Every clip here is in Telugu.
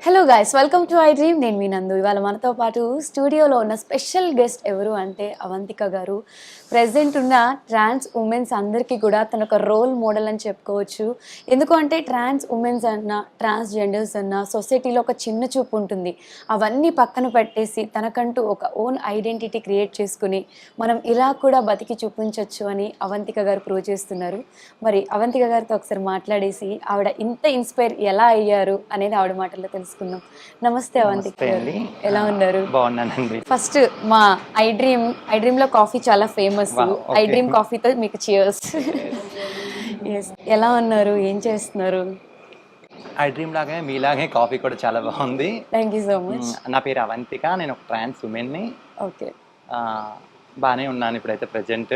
Hello guys, welcome to I dream. నేను మీ నందు. ఇవాళ మనతో పాటు స్టూడియోలో ఉన్న స్పెషల్ గెస్ట్ ఎవరు అంటే అవంతిక గారు. ప్రెసెంట్ ఉన్న ట్రాన్స్ ఉమెన్స్ అందరికీ కూడా తన ఒక రోల్ మోడల్ అని చెప్పుకోవచ్చు. ఎందుకు అంటే ట్రాన్స్ ఉమెన్స్ అన్న, ట్రాన్స్జెండర్స్ అన్న సొసైటీలో ఒక చిన్న చూపు ఉంటుంది. అవన్నీ పక్కన పెట్టేసి తనకంటూ ఒక ఓన్ ఐడెంటిటీ క్రియేట్ చేసుకుని మనం ఇలా కూడా బతికి చూపించవచ్చు అని అవంతిక గారు ప్రూవ్ చేస్తున్నారు. మరి అవంతిక గారితో ఒకసారి మాట్లాడేసి ఆవిడ ఇంత ఇన్స్పైర్ ఎలా అయ్యారు అనేది ఆవిడ మాటల్లో తెలుసుకుందాం. నమస్తే అవంతిక గారు, ఎలా ఉన్నారు? బాగున్నానండి. ఫస్ట్ మా ఐ డ్రీమ్ లో కాఫీ చాలా ఫేమస్. ఐ డ్రీమ్ కాఫీతో మీకు చియర్స్. ఎలా ఉన్నారు, ఏం చేస్తున్నారు? ఐ డ్రీమ్ లాగే మీలాగే కాఫీ కూడా చాలా బాగుంది. Thank you so much. నా పేరు అవంతిక, నేను ఒక ట్రాన్స్ ఉమెన్ని. ఓకే, బాగానే ఉన్నాను ఇప్పుడైతే ప్రజెంట్.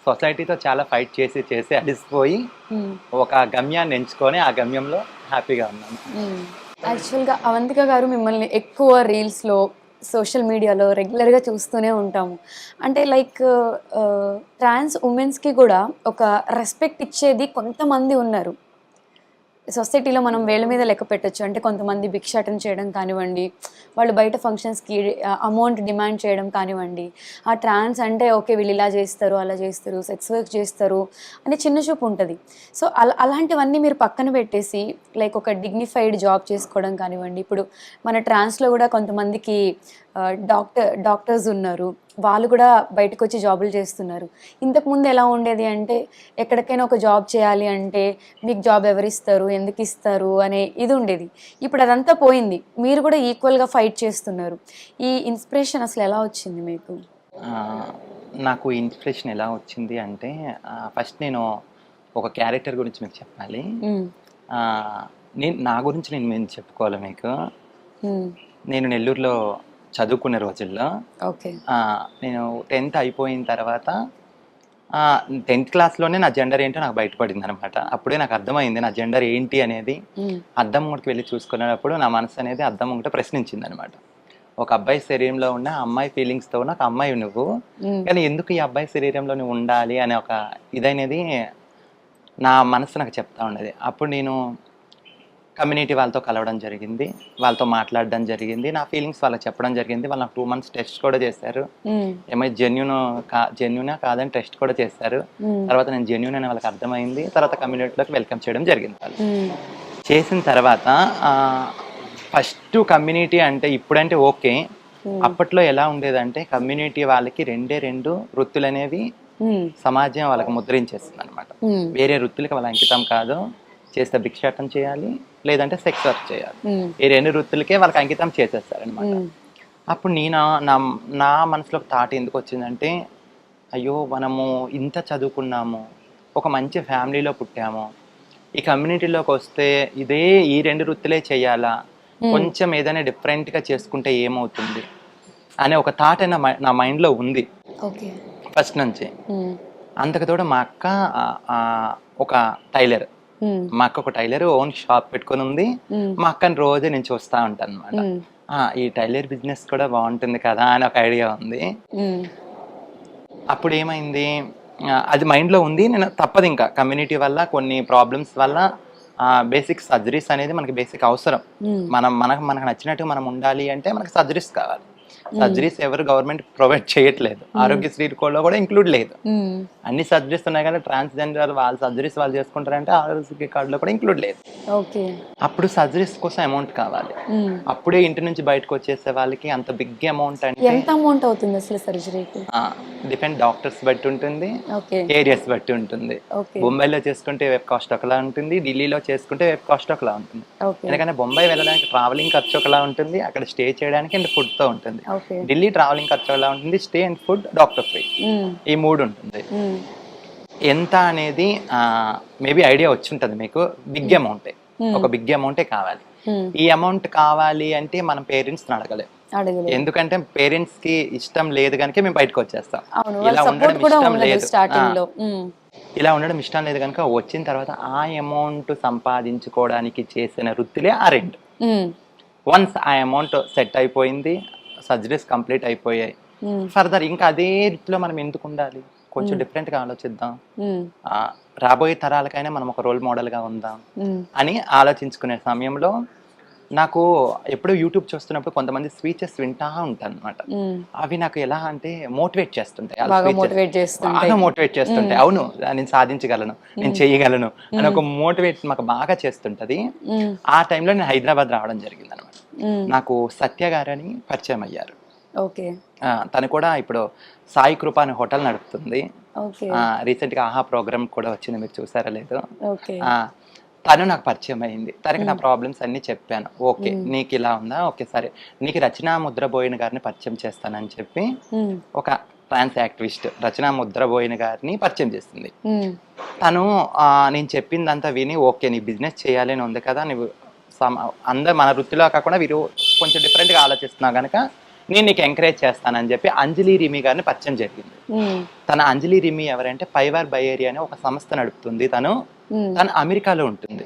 సొసైటీతో చాలా ఫైట్ చేసి చేసి అలిసిపోయి ఒక గమ్యాన్ని ఎంచుకొని ఆ గమ్యంలో హ్యాపీగా ఉన్నాను. యాక్చువల్గా అవంతిక గారు మిమ్మల్ని ఎక్కువ రీల్స్లో, సోషల్ మీడియాలో రెగ్యులర్గా చూస్తూనే ఉంటాము. అంటే లైక్ ట్రాన్స్ ఉమెన్స్కి కూడా ఒక రెస్పెక్ట్ ఇచ్చేది కొంతమంది ఉన్నారు సొసైటీలో. మనం వేళ్ళ మీద లెక్క పెట్టచ్చు. అంటే కొంతమంది భిక్షాటన చేయడం కానివ్వండి, వాళ్ళు బయట ఫంక్షన్స్కి అమౌంట్ డిమాండ్ చేయడం కానివ్వండి. ఆ ట్రాన్స్ అంటే ఓకే వీళ్ళు ఇలా చేస్తారు, అలా చేస్తారు, సెక్స్ వర్క్ చేస్తారు అని చిన్న చూపు ఉంటుంది. సో అలాంటివన్నీ మీరు పక్కన పెట్టేసి లైక్ ఒక డిగ్నిఫైడ్ జాబ్ చేసుకోవడం కానివ్వండి. ఇప్పుడు మన ట్రాన్స్లో కూడా కొంతమందికి డాక్టర్స్ ఉన్నారు, వాళ్ళు కూడా బయటకు వచ్చి జాబులు చేస్తున్నారు. ఇంతకుముందు ఎలా ఉండేది అంటే ఎక్కడికైనా ఒక జాబ్ చేయాలి అంటే మీకు జాబ్ ఎవరిస్తారు, ఎందుకు ఇస్తారు అనే ఇది ఉండేది. ఇప్పుడు అదంతా పోయింది, మీరు కూడా ఈక్వల్గా ఫైట్ చేస్తున్నారు. ఈ ఇన్స్పిరేషన్ అసలు ఎలా వచ్చింది మీకు? నాకు ఇన్స్పిరేషన్ ఎలా వచ్చింది అంటే ఫస్ట్ నేను ఒక క్యారెక్టర్ గురించి మీకు చెప్పాలి. నా గురించి నేను చెప్పుకోవాలి మీకు. నేను నెల్లూరులో చదువుకునే రోజుల్లో నేను 10th అయిపోయిన తర్వాత 10th క్లాస్లోనే నా జెండర్ ఏంటో నాకు బయటపడింది అనమాట. అప్పుడే నాకు అర్థమైంది నా జెండర్ ఏంటి అనేది. అద్దం ముందుకు వెళ్ళి చూసుకునేటప్పుడు నా మనసు అనేది అద్దం ముందు ప్రశ్నించింది అనమాట. ఒక అబ్బాయి శరీరంలో ఉన్న అమ్మాయి ఫీలింగ్స్తో ఉన్న ఒక అమ్మాయి నువ్వు, కానీ ఎందుకు ఈ అబ్బాయి శరీరంలో నువ్వు ఉండాలి అనే ఒక ఇదనేది నా మనసు నాకు చెప్తా ఉండేది. అప్పుడు నేను కమ్యూనిటీ వాళ్ళతో కలవడం జరిగింది, వాళ్ళతో మాట్లాడడం జరిగింది, నా ఫీలింగ్స్ వాళ్ళకి చెప్పడం జరిగింది. వాళ్ళు నాకు 2 months టెస్ట్ కూడా చేశారు. ఏమైనా జెన్యునా కాదని టెస్ట్ కూడా చేశారు. తర్వాత నేను జెన్యున్ అని వాళ్ళకి అర్థమైంది. తర్వాత కమ్యూనిటీలోకి వెల్కమ్ చేయడం జరిగింది. వాళ్ళు చేసిన తర్వాత ఫస్ట్ కమ్యూనిటీ అంటే ఇప్పుడంటే ఓకే, అప్పట్లో ఎలా ఉండేదంటే కమ్యూనిటీ వాళ్ళకి 2 వృత్తులు అనేవి సమాజం వాళ్ళకి ముద్రించేస్తుంది అనమాట. వేరే వృత్తులకి వాళ్ళ అంకితం కాదు, చేస్తే భిక్షాటం చేయాలి లేదంటే సెక్స్ వర్క్ చేయాలి. ఈ 2 వృత్తులకే వాళ్ళకి అంకితం చేసేస్తారనమాట. అప్పుడు నా మనసులో థాట్ ఎందుకు వచ్చిందంటే, అయ్యో మనము ఇంత చదువుకున్నాము, ఒక మంచి ఫ్యామిలీలో పుట్టాము, ఈ కమ్యూనిటీలోకి వస్తే ఈ 2 వృత్తులే చేయాలా, కొంచెం ఏదైనా డిఫరెంట్గా చేసుకుంటే ఏమవుతుంది అనే ఒక థాట్ నా మైండ్లో ఉంది ఫస్ట్ నుంచి. అంతకుతోడు మా అక్క ఒక టైలర్, ఓన్ షాప్ పెట్టుకుని ఉంది. మా అక్కని రోజు నేను చూస్తూ ఉంటాను అనమాట. ఈ టైలర్ బిజినెస్ కూడా బాగుంటుంది కదా అని ఒక ఐడియా ఉంది. అప్పుడు ఏమైంది, అది మైండ్లో ఉంది. నేను తప్పదు, ఇంకా కమ్యూనిటీ వల్ల కొన్ని ప్రాబ్లమ్స్ వల్ల బేసిక్ సర్జరీస్ అనేది మనకి బేసిక్ అవసరం. మనకు నచ్చినట్టు మనం ఉండాలి అంటే మనకి సర్జరీస్ కావాలి. సర్జరీస్ ఎవరు గవర్నమెంట్ ప్రొవైడ్ చేయట్లేదు, ఆరోగ్యశ్రీ కోడ్లో కూడా ఇంక్లూడ్ లేదు. అన్ని సర్జరీస్ ఉన్నాయి కానీ ట్రాన్స్జెండర్ వాళ్ళ సర్జరీస్ వాళ్ళు చేసుకుంటారంటే ఆరోగ్యశ్రీ కార్డులో కూడా ఇంక్లూడ్ లేదు. అప్పుడు సర్జరీస్ కోసం అమౌంట్ కావాలి. అప్పుడే ఇంటి నుంచి బయటకు వచ్చేసే వాళ్ళకి అంత బిగ్ అమౌంట్ అంటే ఎంత అమౌంట్ అవుతుంది అసలు సర్జరీకి? డిపెండ్, డాక్టర్స్ బట్టి ఉంటుంది, ఏరియాస్ బట్టి ఉంటుంది. బొంబాయిలో చేసుకుంటే వెబ్ కాస్ట్ ఒకలా ఉంటుంది, ఢిల్లీలో చేసుకుంటే వెబ్ కాస్ట్ ఒకలా ఉంటుంది. ఎందుకంటే బొంబాయి వెళ్ళడానికి ట్రావెలింగ్ ఖర్చు ఒకలా ఉంటుంది, అక్కడ స్టే చేయడానికి అండ్ ఫుడ్ తో ఉంటుంది. ఢిల్లీ ట్రావెలింగ్ ఖర్చు ఎలా ఉంటుంది, stay and food, doctor free, ఈ 3 ఉంటుంది. ఎంత అనేది మేబీ ఐడియా వచ్చి ఉంటుంది మీకు. బిగ్ అమౌంటే, ఒక బిగ్ అమౌంటే కావాలి. ఈ అమౌంట్ కావాలి అంటే మనం పేరెంట్స్ అడగలేము. ఎందుకంటే పేరెంట్స్ కి ఇష్టం లేదు కనుక మేము బయటకు వచ్చేస్తాం. ఇలా ఉండడం ఇష్టం లేదు కనుక వచ్చిన తర్వాత ఆ అమౌంట్ సంపాదించుకోవడానికి చేసిన వృత్తులే ఆ 2. వన్స్ ఆ అమౌంట్ సెట్ అయిపోయింది, సర్జరీస్ కంప్లీట్ అయిపోయాయి, ఫర్దర్ ఇంకా అదే వృత్తిలో మనం ఎందుకు ఉండాలి? కొంచెం డిఫరెంట్గా ఆలోచిద్దాం, రాబోయే తరాలకైనా మనం ఒక రోల్ మోడల్గా ఉందాం అని ఆలోచించుకునే సమయంలో నాకు ఎప్పుడు యూట్యూబ్ చూస్తున్నప్పుడు కొంతమంది స్పీచెస్ వింటా ఉంటాను అనమాట. అవి నాకు ఎలా అంటే మోటివేట్ చేస్తుంటాయి, బాగా మోటివేట్ చేస్తుంటాయి. అవును, నేను సాధించగలను, నేను చేయగలను అని ఒక మోటివేట్ మాకు బాగా చేస్తుంటది. ఆ టైంలో నేను హైదరాబాద్ రావడం జరిగింది అనమాట. నాకు సత్య గారని పరిచయం అయ్యారు. తను కూడా ఇప్పుడు సాయి కృప అనే హోటల్ నడుపుతుంది. రీసెంట్ గా ఆహా ప్రోగ్రామ్ కూడా వచ్చింది, మీరు చూసారా లేదు. తను నాకు పరిచయం అయింది. తనకి నా ప్రాబ్లమ్స్ అన్ని చెప్పాను. ఓకే, నీకు ఇలా ఉందా, ఓకే సరే, నీకు రచనా ముద్రబోయిన గారిని పరిచయం చేస్తానని చెప్పి ఒక ట్రాన్స్ యాక్టివిస్ట్ రచనా ముద్రబోయిన గారిని పరిచయం చేస్తుంది. తను నేను చెప్పిందంతా విని, ఓకే నీ బిజినెస్ చేయాలి అని ఉంది కదా, నువ్వు అందరు మన వృత్తిలో కాకుండా వీరు కొంచెం డిఫరెంట్గా ఆలోచిస్తున్నావు కనుక నేను నీకు ఎంకరేజ్ చేస్తానని చెప్పి అంజలి రిమి గారిని పరిచయం జరిగింది. తన అంజలి రిమి ఎవరంటే పైవార్ బై ఏరియా అనే ఒక సంస్థ నడుపుతుంది. తను అమెరికాలో ఉంటుంది.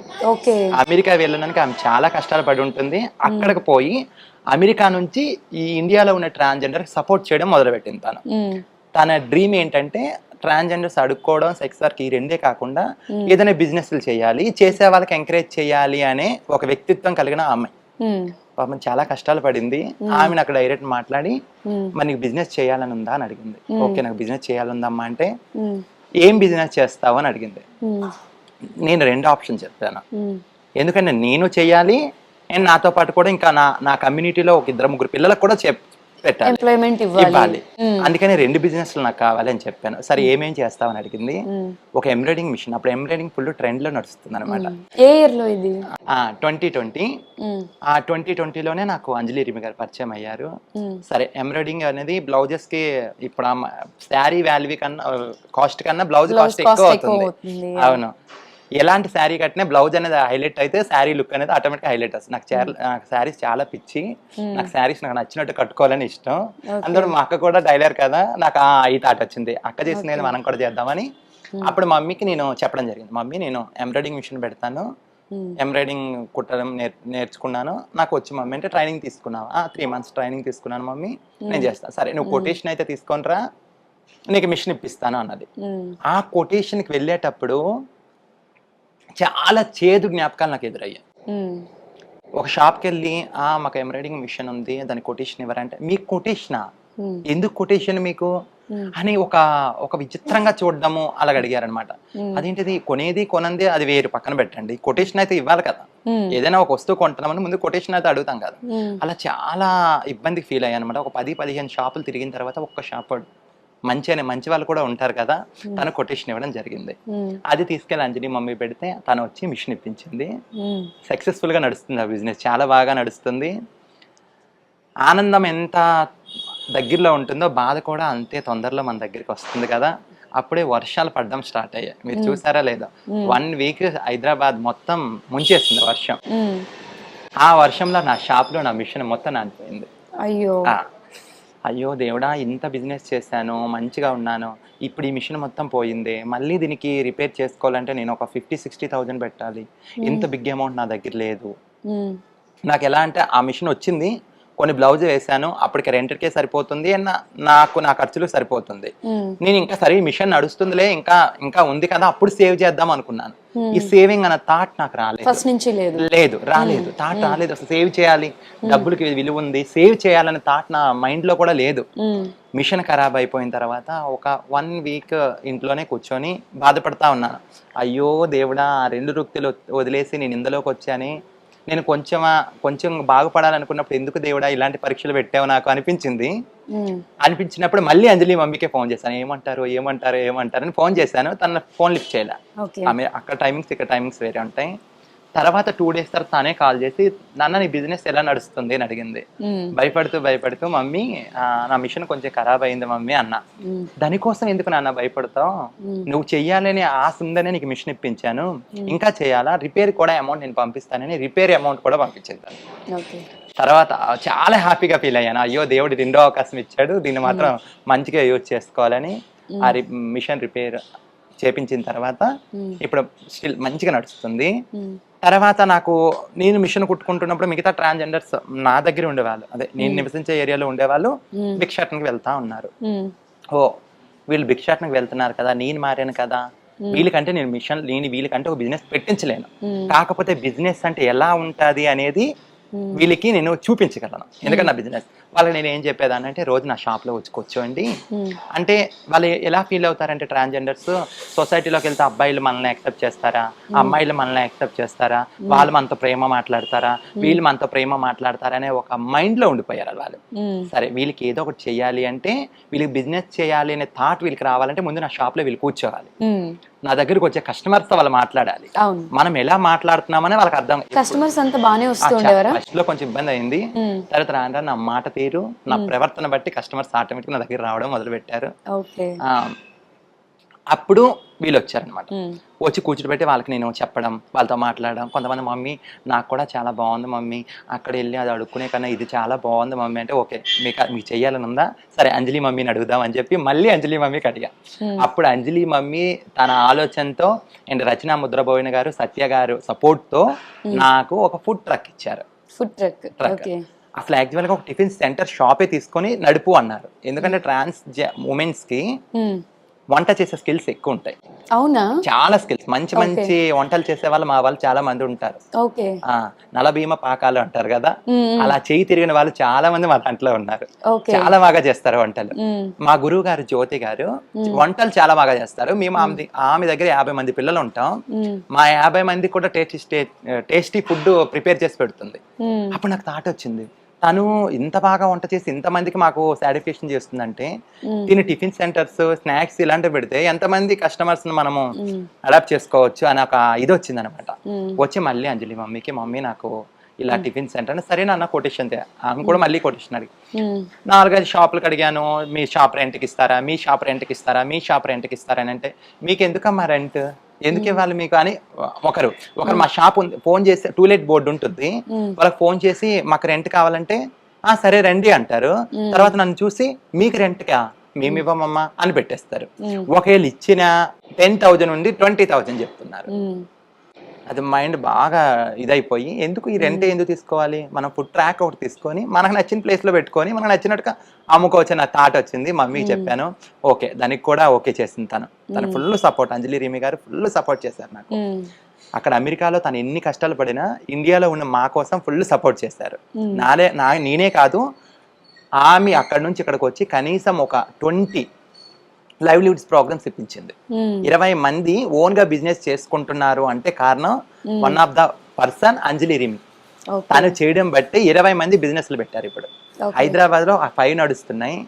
అమెరికా వెళ్ళడానికి ఆమె చాలా కష్టాలు పడి ఉంటుంది. అక్కడికి పోయి అమెరికా నుంచి ఈ ఇండియాలో ఉన్న ట్రాన్స్జెండర్ సపోర్ట్ చేయడం మొదలుపెట్టింది. తన డ్రీమ్ ఏంటంటే ట్రాన్స్జెండర్స్ అడుక్కోవడం, సెక్స్ వర్క్ ఈ రెండే కాకుండా ఏదైనా బిజినెస్లు చేయాలి, చేసే వాళ్ళకి ఎంకరేజ్ చేయాలి అనే ఒక వ్యక్తిత్వం కలిగిన అమ్మాయి. పాపం చాలా కష్టాలు పడింది. ఆమె నాకు డైరెక్ట్ మాట్లాడి, మరి నీకు బిజినెస్ చేయాలని ఉందా అని అడిగింది. ఓకే, నాకు బిజినెస్ చేయాలందమ్మా అంటే, ఏం బిజినెస్ చేస్తావు అని అడిగింది. నేను 2 ఆప్షన్ చెప్పాను. ఎందుకంటే నేను చెయ్యాలి అండ్ నాతో పాటు కూడా ఇంకా నా కమ్యూనిటీలో ఒక 2-3 పిల్లలకు కూడా ఇవ్వాలి. అందుకని 2 బిజినెస్లు నాకు కావాలి అని చెప్పాను. సరే ఏమేం చేస్తావని అడిగింది. ఒక ఎంబ్రాయిడింగ్ మిషన్, అప్పుడు ఎంబ్రాయిడింగ్ ఫుల్ ట్రెండ్ లో నడుస్తుంది అనమాట. 2020. ఆ 2020లోనే నాకు అంజలి రిమి గారు పరిచయం అయ్యారు. సరే ఎంబ్రాయిడింగ్ అనేది బ్లౌజెస్ కి ఇప్పుడు శారీ వాల్యూ కన్నా కాస్ట్ కన్నా బ్లౌజ్ కాస్ట్ ఎక్కువ అవుతుంది. అవును, ఎలాంటి శారీ కట్టినా బ్లౌజ్ అనేది హైలైట్ అయితే శారీ లుక్ అనేది ఆటోమేటిక్ హైలైట్ వస్తుంది. నాకు శారీస్ చాలా పిచ్చి, నాకు శారీస్ నాకు నచ్చినట్టు కట్టుకోవాలని ఇష్టం. అందులో మా అక్క కూడా టైలర్ కదా, నాకు ఈ థాట్ వచ్చింది, అక్క చేసింది మనం కూడా చేద్దామని. అప్పుడు మమ్మీకి నేను చెప్పడం జరిగింది, మమ్మీ నేను ఎంబ్రాయిడింగ్ మిషన్ పెడతాను, ఎంబ్రాయిడింగ్ కుట్టడం నేర్చుకున్నాను, నాకు వచ్చి మమ్మీ అంటే ట్రైనింగ్ తీసుకున్నావు. 3 months ట్రైనింగ్ తీసుకున్నాను మమ్మీ, నేను చేస్తాను. సరే నువ్వు కొటేషన్ అయితే తీసుకొనిరా, నీకు మిషన్ ఇప్పిస్తాను అన్నది. ఆ కొటేషన్కి వెళ్ళేటప్పుడు చాలా చేదు జ్ఞాపకాలు నాకు ఎదురయ్యాయి. ఒక షాప్కి వెళ్ళి మాకు ఎంబ్రాయిడింగ్ మిషన్ ఉంది, దాని కొటేషన్ ఇవ్వరంటే, మీకు కొటేషనా, ఎందుకు కొటేషన్ మీకు అని ఒక విచిత్రంగా చూడడము అలాగ అడిగారనమాట. అదేంటిది, కొనేది కొనంది అది వేరు పక్కన పెట్టండి, కొటేషన్ అయితే ఇవ్వాలి కదా, ఏదైనా ఒక వస్తువు కొంటున్నామని ముందు కొటేషన్ అయితే అడుగుతాం కదా. అలా చాలా ఇబ్బందికి ఫీల్ అయ్యాను అనమాట. ఒక 10-15 షాపులు తిరిగిన తర్వాత ఒక్క షాప్ మంచి వాళ్ళు కూడా ఉంటారు కదా, తను కొటేషన్ ఇవ్వడం జరిగింది. అది తీసుకెళ్ళి అంజలి మమ్మీ పెడితే తను వచ్చి మిషన్ ఇప్పించింది. సక్సెస్ఫుల్ గా నడుస్తుంది ఆ బిజినెస్, చాలా బాగా నడుస్తుంది. ఆనందం ఎంత దగ్గరలో ఉంటుందో బాధ కూడా అంతే తొందరలో మన దగ్గరికి వస్తుంది కదా. అప్పుడే వర్షాలు పడడం స్టార్ట్ అయ్యాయి, మీరు చూసారా లేదా. 1 week హైదరాబాద్ మొత్తం ముంచేసింది వర్షం. ఆ వర్షంలో నా షాప్ లో నా మిషన్ మొత్తం నానిపోయింది. అయ్యో దేవుడా, ఇంత బిజినెస్ చేశాను, మంచిగా ఉన్నాను, ఇప్పుడు ఈ మిషన్ మొత్తం పోయింది, మళ్ళీ దీనికి రిపేర్ చేసుకోవాలంటే నేను ఒక 50-60,000 పెట్టాలి, ఇంత బిగ్ అమౌంట్ నా దగ్గర లేదు. నాకు ఎలా అంటే ఆ మిషన్ వచ్చింది, కొన్ని బ్లౌజ్ వేసాను, అప్పటికి రెంట్కే సరిపోతుంది, నాకు నా ఖర్చులు సరిపోతుంది. నేను ఇంకా సరే మిషన్ నడుస్తుందిలే, ఇంకా ఉంది కదా, అప్పుడు సేవ్ చేద్దాం అనుకున్నాను. ఈ సేవింగ్ అన్న థాట్ నాకు రాలేదు, థాట్ రాలేదు అసలు. సేవ్ చేయాలి, డబ్బులకి విలువ ఉంది, సేవ్ చేయాలనే థాట్ నా మైండ్ లో కూడా లేదు. మిషన్ ఖరాబ్ అయిపోయిన తర్వాత ఒక 1 week ఇంట్లోనే కూర్చొని బాధపడతా ఉన్నాను. అయ్యో దేవుడా, 2 వృత్తులు వదిలేసి నేను ఇందులోకి వచ్చాని, నేను కొంచెం బాగుపడాలనుకున్నప్పుడు ఎందుకు దేవుడా ఇలాంటి పరీక్షలు పెట్టావు నాకు అనిపించినప్పుడు మళ్ళీ అంజలి మమ్మీకే ఫోన్ చేశాను. ఏమంటారు అని ఫోన్ చేశాను. తన ఫోన్ లిఫ్ట్ చేయలే. ఆమె అక్కడ టైమింగ్స్ ఇక్కడ టైమింగ్స్ వేరే ఉంటాయి. తర్వాత 2 days తర్వాత తానే కాల్ చేసి, నాన్న నీ బిజినెస్ ఎలా నడుస్తుంది అని అడిగింది. భయపడుతూ మమ్మీ నా మిషన్ కొంచెం ఖరాబ్ అయింది మమ్మీ అన్న. దానికోసం ఎందుకు నాన్న భయపడతావు, నువ్వు చెయ్యాలని ఆశ ఉందనే నీకు మిషన్ ఇప్పించాను, ఇంకా చేయాలా, రిపేర్ కూడా అమౌంట్ నేను పంపిస్తానని రిపేర్ అమౌంట్ కూడా పంపించేద్దాను. తర్వాత చాలా హ్యాపీగా ఫీల్ అయ్యాను. అయ్యో దేవుడు 2వ అవకాశం ఇచ్చాడు, దీన్ని మాత్రం మంచిగా యూజ్ చేసుకోవాలని ఆ మిషన్ రిపేర్ చేపించిన తర్వాత ఇప్పుడు స్టిల్ మంచిగా నడుస్తుంది. తర్వాత నేను మిషన్ కుట్టుకుంటున్నప్పుడు మిగతా ట్రాన్స్జెండర్స్ నా దగ్గర ఉండేవాళ్ళు, అదే నేను నివసించే ఏరియాలో ఉండేవాళ్ళు భిక్షాటనకి వెళ్తా ఉన్నారు. వీళ్ళు భిక్షాటనకు వెళ్తున్నారు కదా, నేను మారాను కదా, వీళ్ళకంటే నేను వీళ్ళకంటే ఒక బిజినెస్ పెట్టించలేను, కాకపోతే బిజినెస్ అంటే ఎలా ఉంటుంది అనేది వీళ్ళకి నేను చూపించగలను, ఎందుకంటే నా బిజినెస్. వాళ్ళకి నేను ఏం చెప్పేదాన్ని అంటే, రోజు నా షాప్లో వచ్చి కూర్చోండి అంటే, వాళ్ళు ఎలా ఫీల్ అవుతారంటే ట్రాన్స్జెండర్స్, సొసైటీలోకి వెళ్తే అబ్బాయిలు మనల్ని యాక్సెప్ట్ చేస్తారా, అమ్మాయిలు మనల్ని యాక్సెప్ట్ చేస్తారా, వాళ్ళు మనతో ప్రేమ మాట్లాడతారా, వీళ్ళు మనతో ప్రేమ మాట్లాడతారా అనే ఒక మైండ్లో ఉండిపోయారు వాళ్ళు. సరే వీళ్ళకి ఏదో ఒకటి చేయాలి అంటే, వీళ్ళకి బిజినెస్ చేయాలి అనే థాట్ వీళ్ళకి రావాలంటే ముందు నా షాప్లో వీళ్ళు కూర్చోవాలి, నా దగ్గరకు వచ్చే కస్టమర్స్ తో వాళ్ళు మాట్లాడాలి, మనం ఎలా మాట్లాడుతున్నామని వాళ్ళకి అర్థం. కస్టమర్స్ అంతా బాగానే వస్తుండేవారా? ఫస్ట్ లో కొంచెం ఇబ్బంది అయింది, తర్వాత రాను నా మాట తీరు, నా ప్రవర్తన బట్టి కస్టమర్స్ ఆటోమేటిక్ నా దగ్గర రావడం మొదలు పెట్టారు. అప్పుడు వీళ్ళు వచ్చారనమాట, వచ్చి కూర్చోబెట్టి వాళ్ళకి నేను చెప్పడం, వాళ్ళతో మాట్లాడడం. కొంతమంది మమ్మీ నాకు కూడా చాలా బాగుంది మమ్మీ, అక్కడ వెళ్ళి అది అడుక్కునే కన్నా ఇది చాలా బాగుంది మమ్మీ అంటే, ఓకే మీకు చెయ్యాలని ఉందా, సరే అంజలి మమ్మీని అడుగుదాం అని చెప్పి మళ్ళీ అంజలి మమ్మీకి అడిగా. అప్పుడు అంజలి మమ్మీ తన ఆలోచనతో అండ్ రచన ముద్రబోయిన గారు, సత్య గారు సపోర్ట్తో నాకు ఒక ఫుడ్ ట్రక్ ఇచ్చారు. ఫుడ్ ట్రక్ అసలు యాక్చువల్గా ఒక టిఫిన్ సెంటర్ షాపే తీసుకొని నడుపు అన్నారు, ఎందుకంటే ట్రాన్స్ ఉమెన్స్ కి వంట చేసే స్కిల్స్ ఎక్కువ ఉంటాయి. అవునా? చాలా స్కిల్స్, మంచి మంచి వంటలు చేసే వాళ్ళు మా వాళ్ళు చాలా మంది ఉంటారు. నలభీమ పాకాలు అంటారు కదా, అలా చేయి తిరిగిన వాళ్ళు చాలా మంది మా దాంట్లో ఉన్నారు, చాలా బాగా చేస్తారు వంటలు. మా గురువు గారు జ్యోతి గారు వంటలు చాలా బాగా చేస్తారు. మేము ఆమె దగ్గర 50 మంది పిల్లలు ఉంటాం, మా 50 మంది కూడా టేస్టీ ఫుడ్ ప్రిపేర్ చేసి పెడుతుంది. అప్పుడు నాకు థాట్ వచ్చింది, తను ఇంత బాగా వంట చేసి ఇంతమందికి మాకు సాటిస్ఫాక్షన్ చేస్తుందంటే, దీని టిఫిన్ సెంటర్స్, స్నాక్స్ ఇలాంటివి పెడితే ఎంతమంది కస్టమర్స్ మనము అడాప్ట్ చేసుకోవచ్చు అని ఒక ఇది వచ్చింది అనమాట. వచ్చి మళ్ళీ అంజలి మమ్మీకి, మమ్మీ నాకు ఇలా టిఫిన్ సెంటర్ అని, సరే నాన్న కొటేషన్ ఆమె కూడా మళ్ళీ కొటేషన్ అడిగి 4-5 షాపులకు అడిగాను, మీ షాప్ రెంట్కి ఇస్తారా, మీ షాప్ రెంట్కి ఇస్తారా, మీ షాప్ రెంట్కి ఇస్తారా అని. అంటే మీకు ఎందుకమ్మా రెంట్, ఎందుకు ఇవ్వాలి మీకు అని ఒకరు మా షాప్ ఉంది ఫోన్ చేసి, టూలెట్ బోర్డు ఉంటుంది, వాళ్ళకి ఫోన్ చేసి మాకు రెంట్ కావాలంటే సరే రండి అంటారు. తర్వాత నన్ను చూసి మీకు రెంట్కా, మేము ఇవ్వమమ్మా అని పెట్టేస్తారు. ఒకవేళ ఇచ్చిన 10,000 నుండి 20,000 చెప్తున్నారు. అది మైండ్ బాగా ఇదైపోయి, ఎందుకు ఈ రెంట్ ఎందుకు తీసుకోవాలి, మనం ఫుడ్ ట్రాక్ ఒకటి తీసుకొని మనకు నచ్చిన ప్లేస్లో పెట్టుకొని మనకు నచ్చినట్టుగా అమ్ముకోవచ్చు నా థాట్ వచ్చింది. మమ్మీకి చెప్పాను, ఓకే దానికి కూడా ఓకే చేసింది. తను ఫుల్ సపోర్ట్, అంజలి రీమి గారు ఫుల్ సపోర్ట్ చేశారు నాకు. అక్కడ అమెరికాలో తను ఎన్ని కష్టాలు పడినా ఇండియాలో ఉన్న మా కోసం ఫుల్ సపోర్ట్ చేశారు. నేనే కాదు, ఆమె అక్కడ నుంచి ఇక్కడికి వచ్చి కనీసం ఒక 20 లైవ్లీహుడ్స్ ప్రోగ్రామ్స్ ఇప్పించింది. 20 మంది ఓన్ గా బిజినెస్ చేసుకుంటున్నారు అంటే కారణం వన్ ఆఫ్ ద పర్సన్ అంజలి రీమి. తను చేయడం బట్టి 20 మంది బిజినెస్లు పెట్టారు. ఇప్పుడు హైదరాబాద్ లో 5 నడుస్తున్నాయి,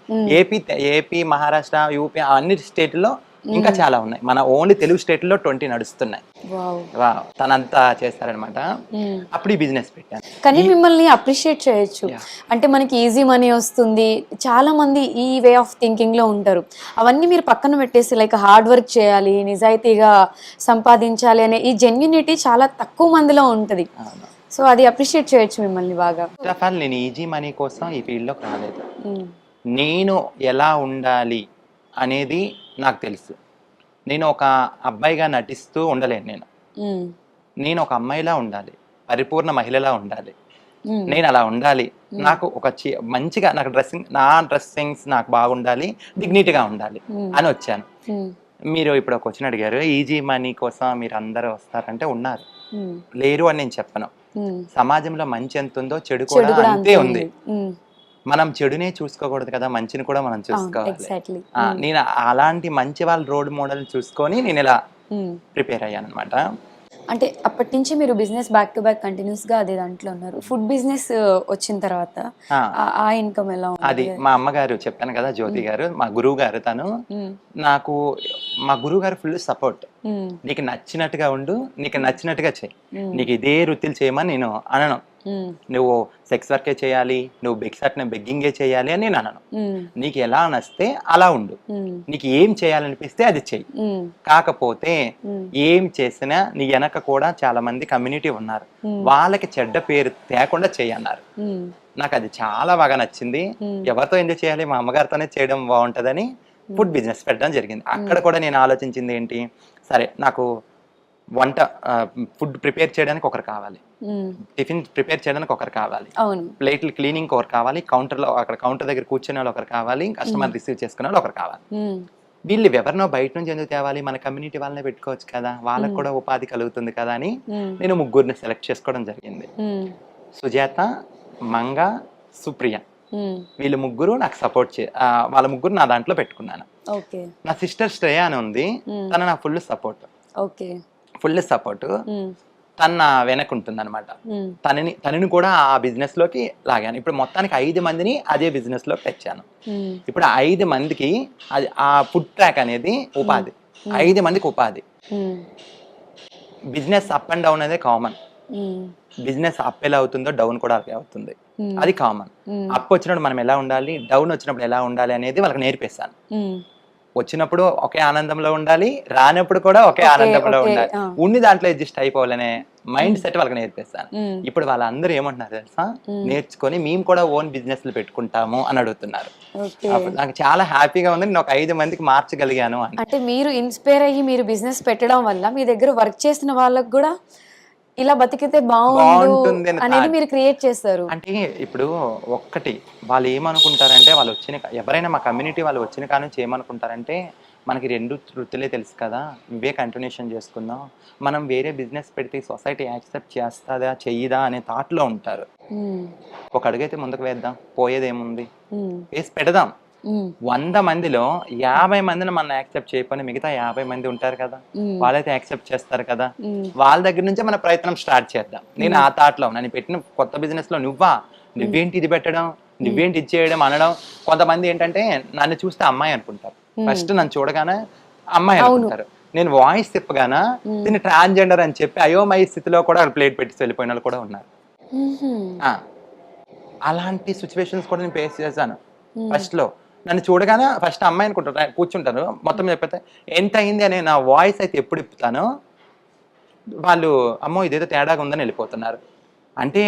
ఏపీ మహారాష్ట్ర యూపీ అన్ని స్టేట్లో ఇంకా చాలా ఉన్నాయి, మన ఓన్లీ తెలుగు స్టేట్ లో 20 నడుస్తున్నాయి. తనంతా చేస్తారనమాట. అప్పుడు ఈ బిజినెస్ పెట్టాను. కానీ మిమ్మల్ని అప్రిషియేట్ చేయొచ్చు, అంటే మనకి ఈజీ మనీ వస్తుంది, చాలా మంది ఈ వే ఆఫ్ థింకింగ్ లో ఉంటారు. అవన్నీ మీరు పక్కన పెట్టేసి లైక్ హార్డ్ వర్క్ చేయాలి, నిజాయితీగా సంపాదించాలి అనే ఈ జెన్యూనిటీ చాలా తక్కువ మందిలో ఉంటది. సో అది అప్రిషియేట్ చేయొచ్చు మిమ్మల్ని బాగా. నేను ఈజీ మనీ కోసం ఈ ఫీల్డ్ లోకి రాలేదు. నేను ఎలా ఉండాలి అనేది నాకు తెలుసు. నేను ఒక అబ్బాయిగా నటిస్తూ ఉండలేను, నేను ఒక అమ్మాయిలా ఉండాలి, పరిపూర్ణ మహిళలా ఉండాలి, నేను అలా ఉండాలి. నాకు ఒక మంచిగా నాకు డ్రెస్సింగ్స్ నాకు బాగుండాలి, డిగ్నిటీగా ఉండాలి అని వచ్చాను. మీరు ఇప్పుడు ఒక క్వశ్చన్ అడిగారు, ఈజీ మనీ కోసం మీరు అందరూ వస్తారంటే ఉన్నారు, లేరు అని నేను చెప్పను. సమాజంలో మంచి ఎంత ఉందో చెడు కూడా అంతే ఉంది. మనం చెడునే చూసుకోకూడదు కదా, మంచిని కూడా మనం చూసుకోవాలి. నేను అలాంటి మంచి వాళ్ళ రోల్ మోడల్ చూసుకొని నేను ఇలా ప్రిపేర్ అయ్యాను అనమాట. అంటే అప్పటి నుంచి మీరు business back to back continuous గా అదే దాంట్లో ఉన్నారు. ఫుడ్ బిజినెస్ వచ్చిన తర్వాత ఆ ఇన్కమ్ ఎలా ఉంది? అది మా అమ్మగారు చెప్పాను కదా, జ్యోతి గారు మా గురువు గారు, తను నాకు మా గురువు గారు ఫుల్ సపోర్ట్. నీకు నచ్చినట్టుగా ఉండు, నీకు నచ్చినట్టుగా చెయ్యి, నీకు ఇదే వృత్తులు చేయమని నేను అనను. నువ్వు సెక్స్ వర్కే చేయాలి, నువ్వు బెగ్గింగే చేయాలి అని నేను అనను. నీకు ఎలా నస్తే అలా ఉండు, నీకు ఏం చేయాలనిపిస్తే అది చెయ్యి. కాకపోతే ఏం చేసినా నీ వెనక కూడా చాలా మంది కమ్యూనిటీ ఉన్నారు, వాళ్ళకి చెడ్డ పేరు తేకుండా చెయ్యన్నారు. నాకు అది చాలా బాగా నచ్చింది. ఎవరితో ఎందుకు చేయాలి, మా అమ్మగారితోనే చేయడం బాగుంటుందని ఫుడ్ బిజినెస్ పెట్టడం జరిగింది. అక్కడ కూడా నేను ఆలోచించింది ఏంటి, సరే నాకు వంట ఫుడ్ ప్రిపేర్ చేయడానికి ఒకరు కావాలి, టిఫిన్ ప్రిపేర్ చేయడానికి ఒకరు కావాలి, ప్లేట్లు క్లీనింగ్ ఒకరు కావాలి, కౌంటర్ దగ్గర కూర్చునే వాళ్ళు ఒకరు కావాలి, కస్టమర్ రిసీవ్ చేసుకునే వాళ్ళు ఒకరు కావాలి. వీళ్ళు ఎవరినో బయట నుంచి ఎందుకు తేవాలి, మన కమ్యూనిటీ వాళ్ళనే పెట్టుకోవచ్చు కదా, వాళ్ళకు కూడా ఉపాధి కలుగుతుంది కదా అని నేను ముగ్గురిని సెలెక్ట్ చేసుకోవడం జరిగింది. సుజాత, మంగ, సుప్రియ, వీళ్ళు ముగ్గురు నాకు సపోర్ట్ వాళ్ళ ముగ్గురు నా దాంట్లో పెట్టుకున్నాను. నా సిస్టర్ శ్రేయ అని ఉంది, తన నాకు ఫుల్ సపోర్ట్. తన వెనక ఉంటుంది అనమాట. తనని కూడా ఆ బిజినెస్ లోకి లాగాను. ఇప్పుడు మొత్తానికి 5 మందిని అదే బిజినెస్ లోకి తెచ్చాను. ఇప్పుడు 5 మందికి అది ఆ ఫుడ్ ట్రాక్ అనేది ఉపాధి. 5 మందికి ఉపాధి. బిజినెస్ అప్ అండ్ డౌన్ అనేది కామన్. బిజినెస్ అప్ ఎలా అవుతుందో డౌన్ కూడా అలాగే అవుతుంది, అది కామన్. అప్ వచ్చినప్పుడు మనం ఎలా ఉండాలి, డౌన్ వచ్చినప్పుడు ఎలా ఉండాలి అనేది వాళ్ళకి నేర్పిస్తాను. వచ్చినప్పుడు ఒకే ఆనందంలో ఉండాలి, రానప్పుడు కూడా ఒకే ఆనందంలో ఉండాలి, ఉన్ని దాంట్లో అడ్జస్ట్ అయిపోవాలనే మైండ్ సెట్ వాళ్ళకి నేర్పిస్తాను. ఇప్పుడు వాళ్ళందరూ ఏమంటున్నారు తెలుసా, నేర్చుకొని మేము కూడా ఓన్ బిజినెస్లు పెట్టుకుంటాము అని అడుగుతున్నారు. నాకు చాలా హ్యాపీగా ఉంది, నేను ఒక 5 మందికి మార్చగలిగాను అని. అంటే మీరు ఇన్స్పైర్ అయ్యి మీరు బిజినెస్ పెట్టడం వల్ల మీ దగ్గర వర్క్ చేసిన వాళ్ళకి కూడా ఇలా బతికితే బాగుంటుంది అనేది మీరు క్రియేట్ చేస్తారు. అంటే ఇప్పుడు ఒక్కటి వాళ్ళు ఏమనుకుంటారంటే, వాళ్ళు వచ్చిన ఎవరైనా మా కమ్యూనిటీ వాళ్ళు వచ్చిన కాడ నుంచి ఏమనుకుంటారంటే, మనకి 2 వృత్తులే తెలుసు కదా, ఇవే కంటిన్యూషన్ చేసుకుందాం, మనం వేరే బిజినెస్ పెడితే సొసైటీ యాక్సెప్ట్ చేస్తుందా చెయ్యదా అనే థాట్లో ఉంటారు. ఒక అడుగైతే ముందుకు వేద్దాం, పోయేదేముంది, వేసి పెడదాం. 100 మందిలో 50 మందిని మనం యాక్సెప్ట్ చేయకపోయినా మిగతా 50 మంది ఉంటారు కదా, వాళ్ళైతే యాక్సెప్ట్ చేస్తారు కదా, వాళ్ళ దగ్గర నుంచే మన ప్రయత్నం స్టార్ట్ చేద్దాం. నేను ఆ థాట్లో నన్ను పెట్టిన కొత్త బిజినెస్ లో నువ్వేంటి ఇది పెట్టడం, నువ్వేంటి ఇది చేయడం అనడం. కొంతమంది ఏంటంటే నన్ను చూస్తే అమ్మాయి అనుకుంటారు, ఫస్ట్ నన్ను చూడగానే అమ్మాయి అనుకుంటారు. నేను వాయిస్ తిప్పగానా దీన్ని ట్రాన్స్జెండర్ అని చెప్పి అయోమయ స్థితిలో కూడా ప్లేట్ పెట్టి వెళ్ళిపోయిన వాళ్ళు కూడా ఉన్నారు. అలాంటి సిచ్యువేషన్స్ కూడా నేను ఫేస్ చేశాను. ఫస్ట్ లో నన్ను చూడగానే ఫస్ట్ అమ్మాయి అనుకుంటారు, కూర్చుంటారు, మొత్తం చెప్పితే ఎంత అయింది అనే నా వాయిస్ అయితే ఎప్పుడు ఇప్పుతానో వాళ్ళు అమ్మో ఇదేదో తేడాగా ఉందని వెళ్ళిపోతున్నారు. అంటే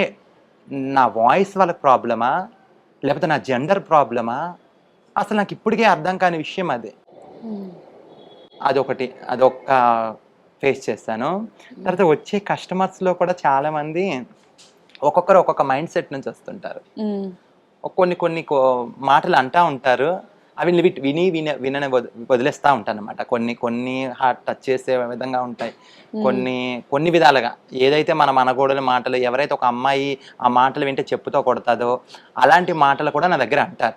నా వాయిస్ వాళ్ళకి ప్రాబ్లమా, లేకపోతే నా జెండర్ ప్రాబ్లమా, అసలు నాకు ఇప్పటికే అర్థం కాని విషయం అది. అదొక ఫేస్ చేస్తాను. తర్వాత వచ్చే కస్టమర్స్లో కూడా చాలామంది ఒక్కొక్కరు ఒక్కొక్క మైండ్ సెట్ నుంచి వస్తుంటారు. కొన్ని మాటలు అంటూ ఉంటారు, అవి వినని వదిలేస్తూ ఉంటాను అనమాట. కొన్ని హార్ట్ టచ్ చేసే విధంగా ఉంటాయి, కొన్ని విధాలుగా. ఏదైతే మన మనగోడల మాటలు, ఎవరైతే ఒక అమ్మాయి ఆ మాటలు వింటే చెప్పుతో కొడతాదో అలాంటి మాటలు కూడా నా దగ్గర అంటారు.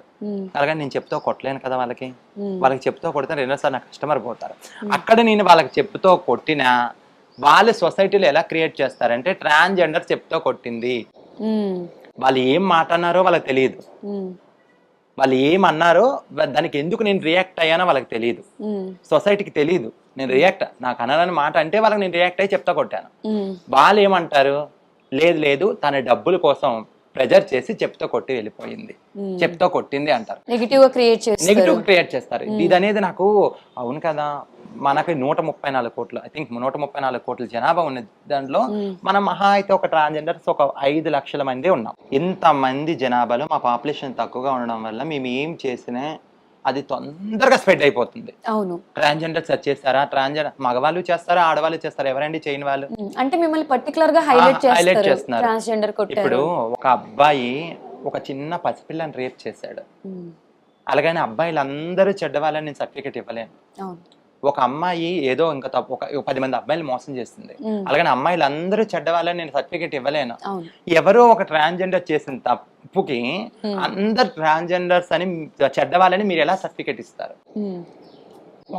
అలాగే నేను చెప్పుతో కొట్టలేను కదా, వాళ్ళకి చెప్పుతో కొడితే 2సార్లు నా కస్టమర్ పోతారు. అక్కడ నేను వాళ్ళకి చెప్పుతో కొట్టినా వాళ్ళు సొసైటీలో ఎలా క్రియేట్ చేస్తారంటే, ట్రాన్స్జెండర్ చెప్పుతో కొట్టింది, వాళ్ళు ఏం మాట అన్నారో వాళ్ళకి తెలియదు, వాళ్ళు ఏమన్నారో దానికి ఎందుకు నేను రియాక్ట్ అయ్యానో వాళ్ళకి తెలియదు, సొసైటీకి తెలియదు. నేను రియాక్ట్, నాకు అనాలని మాట అంటే వాళ్ళకి నేను రియాక్ట్ అయ్యి చెప్తా కొట్టాను. వాళ్ళు ఏమంటారు, లేదు తన డబ్బుల కోసం ప్రెజర్ చేసి చెప్తా కొట్టి వెళ్ళిపోయింది, చెప్తా కొట్టింది అంటారు, నెగిటివ్ క్రియేట్ చేస్తారు. ఇది అనేది నాకు అవును కదా, మనకి 134 కోట్లు, ఐ థింక్ 134 కోట్ల జనాభా ఉన్న దాంట్లో మనం మహా అయితే ఒక ట్రాన్స్జెండర్స్ ఒక 5 లక్షల మంది ఉన్నాం. ఇంతమంది జనాభాలో మా పాపులేషన్ తక్కువగా ఉండడం వల్ల మేము ఏం చేసినా అది తొందరగా స్ప్రెడ్ అయిపోతుంది. అవును, ట్రాన్స్జెండర్ సెర్చ్ చేస్తారా, ట్రాన్స్జెండర్ మగవాళ్ళు చేస్తారా, ఆడవాళ్ళు చేస్తారా, ఎవరండి చేయని వాళ్ళు అంటే మిమ్మల్ని పర్టికులర్ గా హైలైట్ చేస్తున్నారు. ఇప్పుడు ఒక అబ్బాయి ఒక చిన్న పసిపిల్లని రేప్ చేశాడు, అలాగని అబ్బాయిలందరూ చెడ్డవాళ్ళని నేను సర్టిఫికెట్ ఇవ్వలేను. ఒక అమ్మాయి ఏదో ఇంకా తప్పు ఒక 10 మంది అబ్బాయిలు మోసం చేస్తుంది, అలాగని అమ్మాయిలందరూ చెడ్డవాళ్ళని నేను సర్టిఫికెట్ ఇవ్వలేను. ఎవరో ఒక ట్రాన్స్జెండర్ చేసిన తప్పుకి అందరు ట్రాన్స్జెండర్స్ అని చెడ్డవాళ్ళని మీరు ఎలా సర్టిఫికెట్ ఇస్తారు?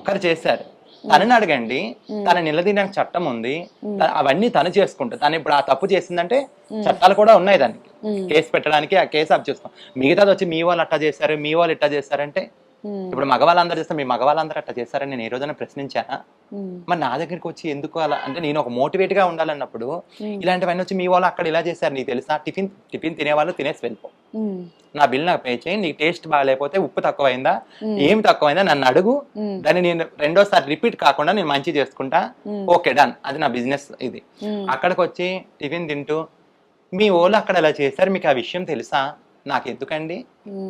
ఒకరు చేశారు, తనని అడగండి, తన నిలదీయడానికి చట్టం ఉంది, అవన్నీ తను చేసుకుంటారు. తను ఇప్పుడు ఆ తప్పు చేసిందంటే చట్టాలు కూడా ఉన్నాయి దానికి, కేసు పెట్టడానికి ఆ కేసు అప్ చేసుకో. మిగతాది వచ్చి మీ వాళ్ళు అట్టా చేశారు, మీ వాళ్ళు ఇట్టా చేశారంటే, ఇప్పుడు మగవాళ్ళందరూ చేస్తారు, మీ మగవాళ్ళందరూ అట్లా చేస్తారని నేను ఏ రోజైనా ప్రశ్నించానా? మరి నా దగ్గరికి వచ్చి ఎందుకు అలా అంటే, నేను ఒక మోటివేట్ గా ఉండాలన్నప్పుడు ఇలాంటివన్నీ వచ్చి మీ వాళ్ళు అక్కడ ఇలా చేశారు, నీకు తెలుసా, టిఫిన్ తినేవాళ్ళు తినేసి వెళ్ళిపో, నా బిల్ నాకు పే చేయి, నీకు టేస్ట్ బాగాలేకపోతే ఉప్పు తక్కువైందా, ఏం తక్కువైందా నన్ను అడుగు, దాన్ని నేను 2వ సారి రిపీట్ కాకుండా నేను మంచి చేసుకుంటా, ఓకే డన్, అది నా బిజినెస్. ఇది అక్కడికి వచ్చి టిఫిన్ తింటూ మీ వాళ్ళు అక్కడ ఎలా చేశారు, మీకు ఆ విషయం తెలుసా, నాకు ఎందుకండి,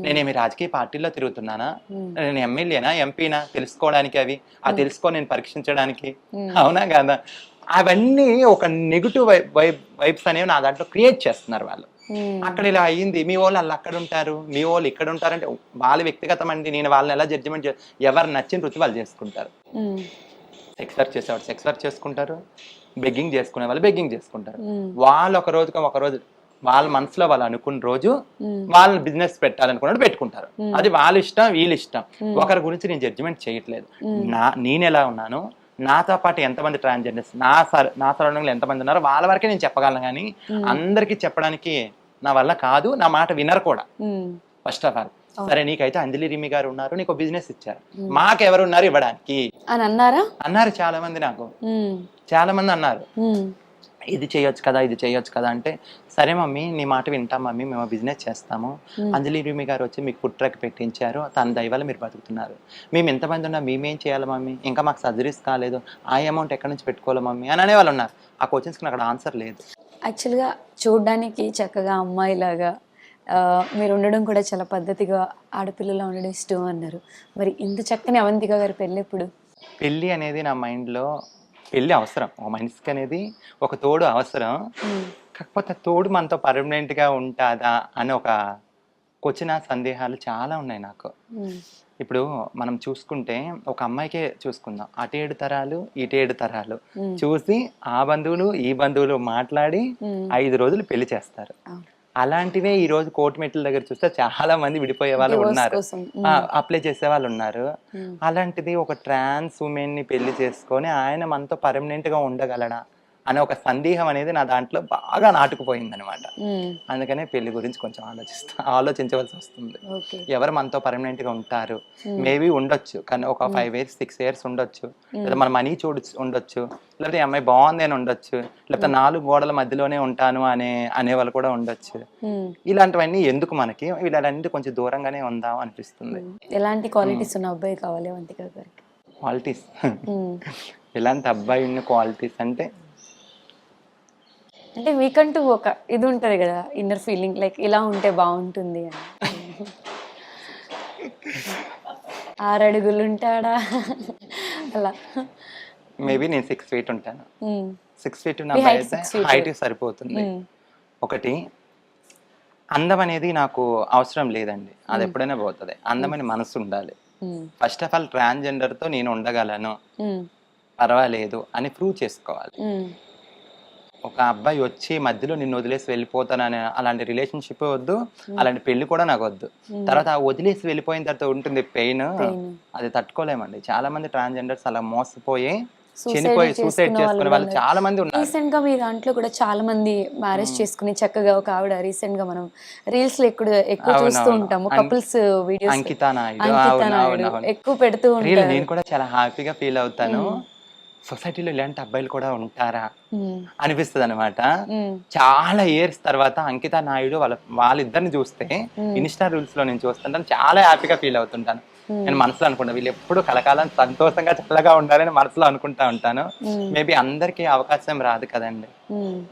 నేనేమి రాజకీయ పార్టీలో తిరుగుతున్నానా, నేను ఎమ్మెల్యేనా ఎంపీనా తెలుసుకోవడానికి, అవి తెలుసుకో నేను పరీక్షించడానికి, అవునా కదా? అవన్నీ ఒక నెగిటివ్ వైబ్స్ అనేవి నా దాంట్లో క్రియేట్ చేస్తున్నారు వాళ్ళు. అక్కడ ఇలా అయ్యింది, మీ వాళ్ళు వాళ్ళు అక్కడ ఉంటారు, మీ వాళ్ళు ఇక్కడ ఉంటారంటే వాళ్ళ వ్యక్తిగతం అండి. నేను వాళ్ళని ఎలా జడ్జిమెంట్ ఎవరు నచ్చిన వృత్తి వాళ్ళు చేసుకుంటారు. సెక్స్ వర్క్ చేసేవాళ్ళు సెక్స్ వర్క్ చేసుకుంటారు, బెగ్గింగ్ చేసుకునే వాళ్ళు బెగ్గింగ్ చేసుకుంటారు. వాళ్ళు ఒక రోజు వాళ్ళ మనసులో వాళ్ళు అనుకున్న రోజు వాళ్ళని బిజినెస్ పెట్టాలనుకున్నట్టు పెట్టుకుంటారు. అది వాళ్ళ ఇష్టం, వీళ్ళ ఇష్టం. ఒకరి గురించి నేను జడ్జిమెంట్ చేయట్లేదు. నేను ఎలా ఉన్నాను, నాతో పాటు ఎంతమంది ట్రాన్స్జెండర్స్ నా సరౌండింగ్ లో ఎంతమంది ఉన్నారో వాళ్ళ వరకే నేను చెప్పగలను. కానీ అందరికీ చెప్పడానికి నా వల్ల కాదు, నా మాట వినరు కూడా. ఫస్ట్ ఆఫ్ ఆల్ సరే, నీకైతే అంజలి రిమి గారు ఉన్నారు, నీకు బిజినెస్ ఇచ్చారు, మాకెవరు ఉన్నారు ఇవ్వడానికి అని అన్నారు చాలా మంది. నాకు చాలా మంది అన్నారు, ఇది చేయొచ్చు కదా, ఇది చేయొచ్చు కదా అంటే, సరే మమ్మీ నీ మాట వింటాం మమ్మీ, మేము బిజినెస్ చేస్తాము. అంజలి రిమి గారు వచ్చి మీకు ఫుడ్ ట్రక్ పెట్టించారు, తన దయవల్ల మీరు బతుకుతున్నారు. మేము ఎంతమంది ఉన్నా మేమేం చేయాలి మమ్మీ, ఇంకా మాకు సర్జరీస్ కాలేదు, ఆ అమౌంట్ ఎక్కడి నుంచి పెట్టుకోవాలి మమ్మీ అని అనేవాళ్ళు ఉన్నారు. ఆ క్వశ్చన్స్కి అక్కడ ఆన్సర్ లేదు. యాక్చువల్గా చూడడానికి చక్కగా అమ్మాయిలాగా మీరు ఉండడం కూడా చాలా పద్ధతిగా, ఆడపిల్లలా ఉండడం ఇష్టం అన్నారు. మరి ఇంత చక్కని అవంతిక గారి పెళ్ళి ఎప్పుడు? పెళ్ళి అనేది నా మైండ్లో, పెళ్ళి అవసరం, ఒక మనిషికి అనేది ఒక తోడు అవసరం. కాకపోతే తోడు మనతో పర్మనెంట్గా ఉంటుందా అని ఒక వచ్చిన సందేహాలు చాలా ఉన్నాయి నాకు. ఇప్పుడు మనం చూసుకుంటే ఒక అమ్మాయికే చూసుకుందాం, అటు 7 తరాలు ఇటు 7 తరాలు చూసి ఆ బంధువులు ఈ బంధువులు మాట్లాడి 5 రోజులు పెళ్లి చేస్తారు. అలాంటివే ఈ రోజు కోర్టు మెట్ల దగ్గర చూస్తే చాలా మంది విడిపోయే వాళ్ళు ఉన్నారు, అప్లై చేసే వాళ్ళు ఉన్నారు. అలాంటిది ఒక ట్రాన్స్ ఉమెన్ ని పెళ్లి చేసుకొని ఆయన మనతో పర్మనెంట్ గా ఉండగలడా అనే ఒక సందేహం అనేది నా దాంట్లో బాగా నాటుకుపోయింది అనమాట. అందుకనే పెళ్లి గురించి కొంచెం ఆలోచించవలసి వస్తుంది. ఎవరు మనతో పర్మనెంట్ గా ఉంటారు, మేబీ ఉండొచ్చు, కానీ ఒక 5 years 6 years ఉండొచ్చు, లేదా మన మనీ ఉండొచ్చు, లేకపోతే ఈ అమ్మాయి బాగుంది అని ఉండొచ్చు, లేకపోతే 4 గోడల మధ్యలోనే ఉంటాను అనే వాళ్ళు కూడా ఉండొచ్చు. ఇలాంటివన్నీ ఎందుకు మనకి, వీళ్ళంటే కొంచెం దూరంగానే ఉందాం అనిపిస్తుంది. ఎలాంటి క్వాలిటీస్ ఉన్న అబ్బాయి కావాలి అవంతిక గారికి? క్వాలిటీస్ ఎలాంటి అబ్బాయి ఉన్న క్వాలిటీస్ అంటే మీకంటూ ఒక ఇది ఉంటుంది కదా, ఇన్నర్ ఫీలింగ్, లైక్ ఇలా ఉంటే బాగుంటుంది అని. 6 అడుగులు ఉంటాడా అలా? మేబీ నేను 6 feet ఉంటాను. 6 feet ఉన్న హైట్ సరిపోతుంది. ఒకటి, అందం అనేది నాకు అవసరం లేదండి, అది ఎప్పుడైనా పోతుంది. అందమైన మనసు ఉండాలి. ఫస్ట్ ఆఫ్ ఆల్ ట్రాన్స్జెండర్ తో నేను ఉండగలను, పర్వాలేదు అని ప్రూవ్ చేసుకోవాలి. ఒక అబ్బాయి వచ్చి మధ్యలో నిన్ను వదిలేసి వెళ్ళిపోతానని అలాంటి రిలేషన్షిప్ వద్దు, అలాంటి పెళ్లి కూడా నాకు వద్దు. తర్వాత వదిలేసి వెళ్ళిపోయిన తర్వాత ఉంటుంది పెయిన్, అది తట్టుకోలేమండి. చాలా మంది ట్రాన్స్జెండర్స్ అలా మోసపోయి చనిపోయి సూసైడ్ చేసుకునే వాళ్ళు చాలా మంది ఉన్నారు. రీసెంట్ గా మీ దాంట్లో కూడా చాలా మంది మ్యారేజ్ చేసుకుని చక్కగా, ఒక ఆవిడ రీసెంట్ గా మనం రీల్స్ లో ఎక్కువ చూస్తూ ఉంటాము, కపుల్స్ వీడియోస్, అంకితా నాయుడు ఎక్కువ పెడుతూ ఉంటారు. నేను కూడా చాలా హ్యాపీగా ఫీల్ అవుతాను, సొసైటీలో ఇలాంటి అబ్బాయిలు కూడా ఉంటారా అనిపిస్తుంది అనమాట. చాలా ఇయర్స్ తర్వాత అంకితా నాయుడు వాళ్ళిద్దరిని చూస్తే ఇన్స్టా రూల్స్ లో నేను చూస్తుంటాను, చాలా హ్యాపీగా ఫీల్ అవుతుంటాను. నేను మనసులో అనుకుంటా, వీళ్ళు ఎప్పుడు కలకాలం సంతోషంగా చల్లగా ఉండాలని మనసులో అనుకుంటా ఉంటాను. మేబీ అందరికీ అవకాశం రాదు కదండి,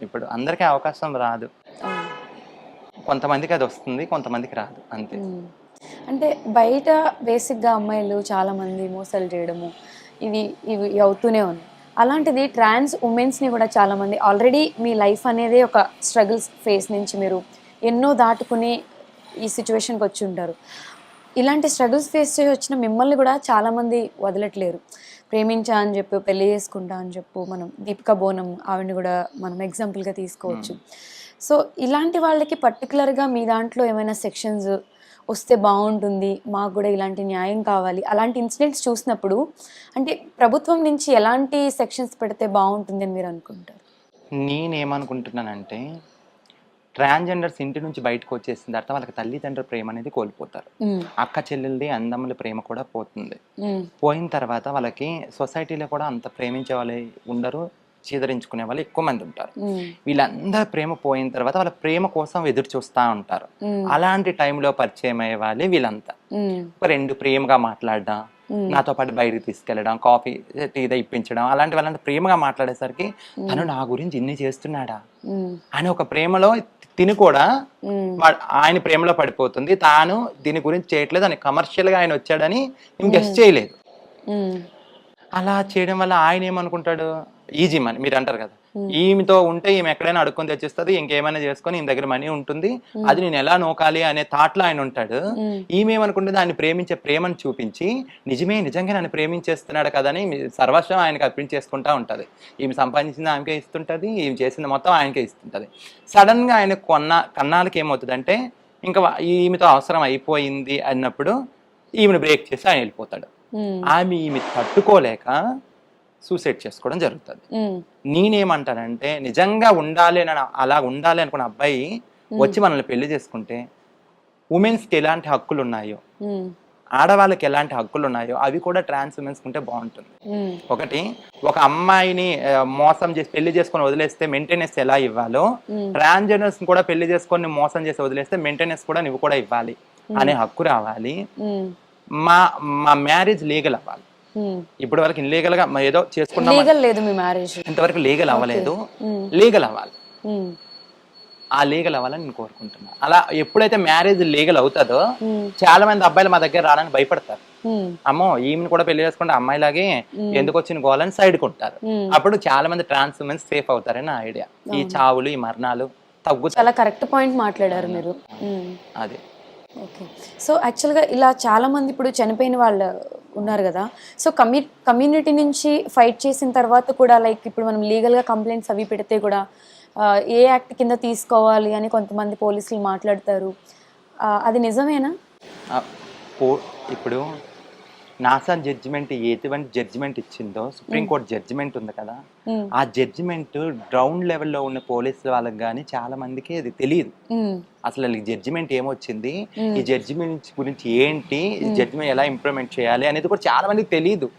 ఇప్పుడు అందరికీ అవకాశం రాదు, కొంతమందికి అది వస్తుంది, కొంతమందికి రాదు, అంతే. అంటే బయట బేసిక్ గా అమ్మాయిలు చాలా మంది మోసాలు చేయడము ఇవి అవుతూనే ఉంది. అలాంటిది ట్రాన్స్ ఉమెన్స్ని కూడా చాలామంది ఆల్రెడీ మీ లైఫ్ అనేది ఒక స్ట్రగుల్స్ ఫేస్ నుంచి మీరు ఎన్నో దాటుకుని ఈ సిచ్యువేషన్కి వచ్చి ఉంటారు. ఇలాంటి స్ట్రగుల్స్ ఫేస్ చేసి వచ్చిన మిమ్మల్ని కూడా చాలామంది వదలట్లేరు. ప్రేమించా అని చెప్పి పెళ్లి చేసుకుంటా అని చెప్పు, మనం దీపికా బోనం ఆవిడని కూడా మనం ఎగ్జాంపుల్గా తీసుకోవచ్చు. సో ఇలాంటి వాళ్ళకి పర్టికులర్గా మీ దాంట్లో ఏమైనా సెక్షన్స్ వస్తే బాగుంటుంది, మాకు కూడా ఇలాంటి న్యాయం కావాలి, అలాంటి ఇన్సిడెంట్స్ చూసినప్పుడు అంటే ప్రభుత్వం నుంచి ఎలాంటి సెక్షన్స్ పెడితే బాగుంటుంది అని మీరు అనుకుంటారు? నేనేమనుకుంటున్నానంటే, ట్రాన్స్జెండర్స్ ఇంటి నుంచి బయటకు వచ్చేసిన తర్వాత వాళ్ళకి తల్లిదండ్రుల ప్రేమ అనేది కోల్పోతారు, అక్క చెల్లెలది అందముల ప్రేమ కూడా పోతుంది. పోయిన తర్వాత వాళ్ళకి సొసైటీలో కూడా అంత ప్రేమించే వాళ్ళు ఉండరు, చీదరించుకునే వాళ్ళు ఎక్కువ మంది ఉంటారు. వీళ్ళందరూ ప్రేమ పోయిన తర్వాత వాళ్ళ ప్రేమ కోసం ఎదురు చూస్తూ ఉంటారు. అలాంటి టైంలో పరిచయం అయ్యే వాళ్ళే వీళ్ళంతా. ఒక 2 ప్రేమగా మాట్లాడడం, నాతో పాటు బయటకు తీసుకెళ్ళడం, కాఫీ టీ ఇప్పించడం, అలాంటి వాళ్ళంతా ప్రేమగా మాట్లాడేసరికి తను నా గురించి ఇన్ని చేస్తున్నాడా అని ఒక ప్రేమలో తిని కూడా ఆయన ప్రేమలో పడిపోతుంది. తాను దీని గురించి చేయట్లేదు అని కమర్షియల్ గా ఆయన వచ్చాడని గెస్ట్ చేయలేదు. అలా చేయడం వల్ల ఆయన ఏమనుకుంటాడు, ఈజీ మనీ మీరు అంటారు కదా, ఈమెతో ఉంటే ఈమె ఎక్కడైనా అడుక్కొని తెచ్చిస్తుంది, ఇంకేమైనా చేసుకొని ఈమె దగ్గర మనీ ఉంటుంది, అది నేను ఎలా నోకాలి అనే థాట్లో ఆయన ఉంటాడు. ఈమె ఏమనుకుంటుంది, ఆయన ప్రేమించే ప్రేమను చూపించి నిజంగా నన్ను ప్రేమించేస్తున్నాడు కదా అని సర్వస్వం ఆయనకి అర్పించేసుకుంటా ఉంటుంది. ఈమె సంపాదించింది ఆమెకే ఇస్తుంటుంది, ఈమె చేసింది మొత్తం ఆయనకే ఇస్తుంటుంది. సడన్ గా ఆయన కన్నాళ్ళకి ఏమవుతుందంటే ఇంకా ఈమెతో అవసరం అయిపోయింది అన్నప్పుడు ఈమెను బ్రేక్ చేసి ఆయన వెళ్ళిపోతాడు. ఈమె తట్టుకోలేక సూసైడ్ చేసుకోవడం జరుగుతుంది. నేనేమంటానంటే నిజంగా ఉండాలి అని అలా ఉండాలి అనుకున్న అబ్బాయి వచ్చి మనల్ని పెళ్లి చేసుకుంటే ఉమెన్స్కి ఎలాంటి హక్కులు ఉన్నాయో, ఆడవాళ్ళకి ఎలాంటి హక్కులు ఉన్నాయో అవి కూడా ట్రాన్స్ ఉమెన్స్ ఉంటే బాగుంటుంది. ఒకటి, ఒక అమ్మాయిని మోసం చేసి పెళ్లి చేసుకొని వదిలేస్తే మెయింటెనెన్స్ ఎలా ఇవ్వాలో, ట్రాన్స్జెండర్స్ కూడా పెళ్లి చేసుకొని మోసం చేసి వదిలేస్తే మెయింటెనెన్స్ కూడా నువ్వు కూడా ఇవ్వాలి అనే హక్కు రావాలి. మా మ్యారేజ్ లీగల్ అవ్వాలి. ఇప్పటి వరకు ఇన్లీగల్ గా ఏదో చేసుకున్నాం, ఇంతవరకు లీగల్ అవ్వలేదు, లీగల్ అవ్వాలి. ఆ లీగల్ అవ్వాలని నేను కోరుకుంటున్నా. అలా ఎప్పుడైతే మ్యారేజ్ లీగల్ అవుతుందో చాలా మంది అబ్బాయిలు మా దగ్గర రావడానికి భయపడతారు. అమ్మో ఈమెను కూడా పెళ్లి చేసుకుంటే అమ్మాయిలాగే ఎందుకు వచ్చిన గోలని సైడ్ కొంటారు. అప్పుడు చాలా మంది ట్రాన్స్ ఉమెన్స్ సేఫ్ అవుతారని నా ఐడియా. ఈ చావులు, ఈ మరణాలు తగ్గుతాయి. చాలా కరెక్ట్ పాయింట్ మాట్లాడారు మీరు. అదే. ఓకే. సో యాక్చువల్గా ఇలా చాలామంది ఇప్పుడు చనిపోయిన వాళ్ళు ఉన్నారు కదా, సో కమ్యూనిటీ నుంచి ఫైట్ చేసిన తర్వాత కూడా లైక్ ఇప్పుడు మనం లీగల్గా కంప్లైంట్స్ అవి పెడితే కూడా ఏ యాక్ట్ కింద తీసుకోవాలి అని కొంతమంది పోలీసులు మాట్లాడతారు. అది నిజమేనా? ఇప్పుడు నాసా జడ్జిమెంట్ ఎటువంటి జడ్జిమెంట్ ఇచ్చిందో, సుప్రీంకోర్టు జడ్జిమెంట్ ఉంది కదా, ఆ జడ్జిమెంట్ గ్రౌండ్ లెవెల్లో ఉన్న పోలీసుల వాళ్ళకి కానీ చాలా మందికి అది తెలియదు. అసలు జడ్జిమెంట్ ఏమొచ్చింది, ఈ జడ్జిమెంట్ గురించి ఏంటి, ఈ జడ్జిమెంట్ ఎలా ఇంప్లిమెంట్ చేయాలి అనేది కూడా చాలా మందికి తెలియదు.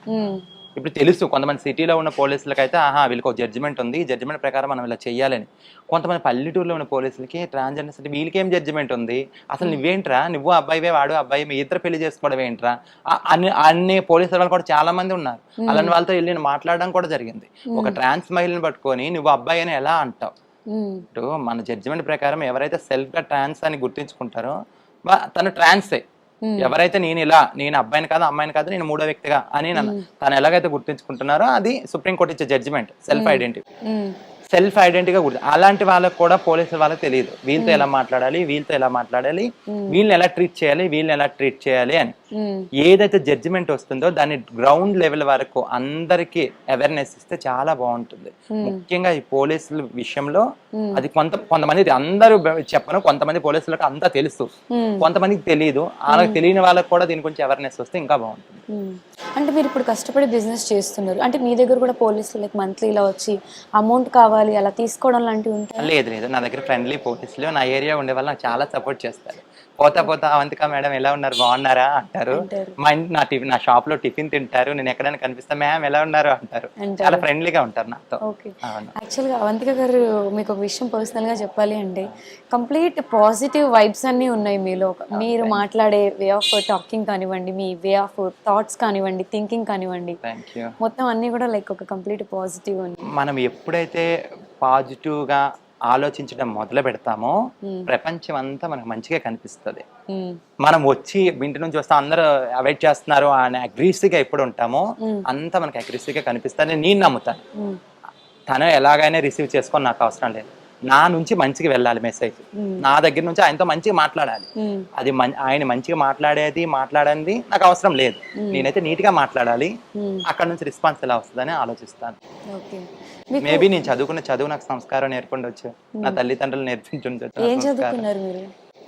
ఇప్పుడు తెలుసు కొంతమంది సిటీలో ఉన్న పోలీసులకి అయితే వీళ్ళకి ఒక జడ్జిమెంట్ ఉంది, ఈ జడ్జిమెంట్ ప్రకారం మనం ఇలా చెయ్యాలని. కొంతమంది పల్లెటూరులో ఉన్న పోలీసులకి ట్రాన్స్జెండర్స్ అంటే వీళ్ళకేం జడ్జిమెంట్ ఉంది, అసలు నువ్వేంట్రా, నువ్వు అబ్బాయివే వాడు అబ్బాయి, మీ ఇద్దరు పెళ్లి చేసుకోవడం ఏంట్రా అన్ని పోలీసుల వాళ్ళు కూడా చాలా మంది ఉన్నారు. అలాంటి వాళ్ళతో వెళ్ళి నేను మాట్లాడడం కూడా జరిగింది. ఒక ట్రాన్స్ మహిళని పట్టుకొని నువ్వు అబ్బాయి అని ఎలా అంటావు? ఇప్పుడు మన జడ్జిమెంట్ ప్రకారం ఎవరైతే సెల్ఫ్ గా ట్రాన్స్ అని గుర్తించుకుంటారో తను ట్రాన్సే. ఎవరైతే నేను అబ్బాయిని కాదు అమ్మాయిని కాదు నేను మూడో వ్యక్తిగా అని తను ఎలాగైతే గుర్తించుకుంటున్నారో అది సుప్రీంకోర్టు ఇచ్చే జడ్జిమెంట్. సెల్ఫ్ ఐడెంటిటీగా అలాంటి వాళ్ళకి కూడా పోలీసుల వాళ్ళకి తెలియదు వీళ్ళతో ఎలా మాట్లాడాలి, వీళ్ళని ఎలా ట్రీట్ చేయాలి అని. ఏదైతే జడ్జిమెంట్ వస్తుందో దాన్ని గ్రౌండ్ లెవెల్ వరకు అందరికి అవేర్నెస్ ఇస్తే చాలా బాగుంటుంది. ముఖ్యంగా ఈ పోలీసుల విషయంలో అది కొంతమంది అందరూ చెప్పను, కొంతమంది పోలీసులకు అంతా తెలుసు, కొంతమందికి తెలియదు. అలాగే తెలియని వాళ్ళకి కూడా దీని గురించి అవేర్నెస్ వస్తే ఇంకా బాగుంటుంది. అంటే మీరు ఇప్పుడు కష్టపడి బిజినెస్ చేస్తున్నారు అంటే మీ దగ్గర కూడా పోలీసులు మంత్లీ ఇలా వచ్చి అమౌంట్ కావాలి అలా తీసుకోవడం లాంటివి ఉంటాయి? లేదు, నా దగ్గర ఫ్రెండ్లీ పోలీసులు నా ఏరియా ఉండే వాళ్ళు నాకు చాలా సపోర్ట్ చేస్తారు. పోతా అవంతిక మేడం ఎలా ఉన్నారు, బాగున్నారా అంటారు. నా షాప్ లో టిఫిన్ తింటారు, నేను ఎక్కడైనా కనిపిస్తా మ్యామ్ ఎలా ఉన్నారు అంటారు. చాలా ఫ్రెండ్లీగా ఉంటారు నాతో. యాక్చువల్గా అవంతిక గారు మీకు ఒక విషయం పర్సనల్ గా చెప్పాలి అంటే కంప్లీట్ పాజిటివ్ వైబ్స్ అన్ని ఉన్నాయి మీలో. మీరు మాట్లాడే వే ఆఫ్ టాకింగ్ కానివ్వండి, మీ వే ఆఫ్ థాట్స్ కానివ్వండి, థింకింగ్ కానివ్వండి, మొత్తం అన్ని కూడా లైక్ ఒక కంప్లీట్ పాజిటివ్ ఉంది. మనం ఎప్పుడైతే పాజిటివ్ గా ఆలోచించడం మొదలు పెడతామో ప్రపంచం అంతా మనకు మంచిగా కనిపిస్తుంది. మనం వచ్చి ఇంటి నుంచి వస్తాం అందరూ అవాయిడ్ చేస్తున్నారు అని అగ్రెసివ్గా ఎప్పుడు ఉంటామో అంతా మనకు అగ్రెసివ్గా కనిపిస్తుంది. నేను నమ్ముతాను తను ఎలాగైనా రిసీవ్ చేసుకొని నాకు అవసరం లేదు, నా నుంచి మంచిగా వెళ్ళాలి మెసేజ్, నా దగ్గర నుంచి ఆయనతో మంచిగా మాట్లాడాలి. అది ఆయన మంచిగా మాట్లాడండి నాకు అవసరం లేదు, నేనైతే నీట్ గా మాట్లాడాలి. అక్కడ నుంచి రెస్పాన్స్ ఎలా వస్తుందని ఆలోచిస్తాను. మేబీ నేను చదువుకున్న చదువు నాకు సంస్కారం నేర్పుండొచ్చు, నా తల్లిదండ్రులు నేర్పించుండొచ్చు.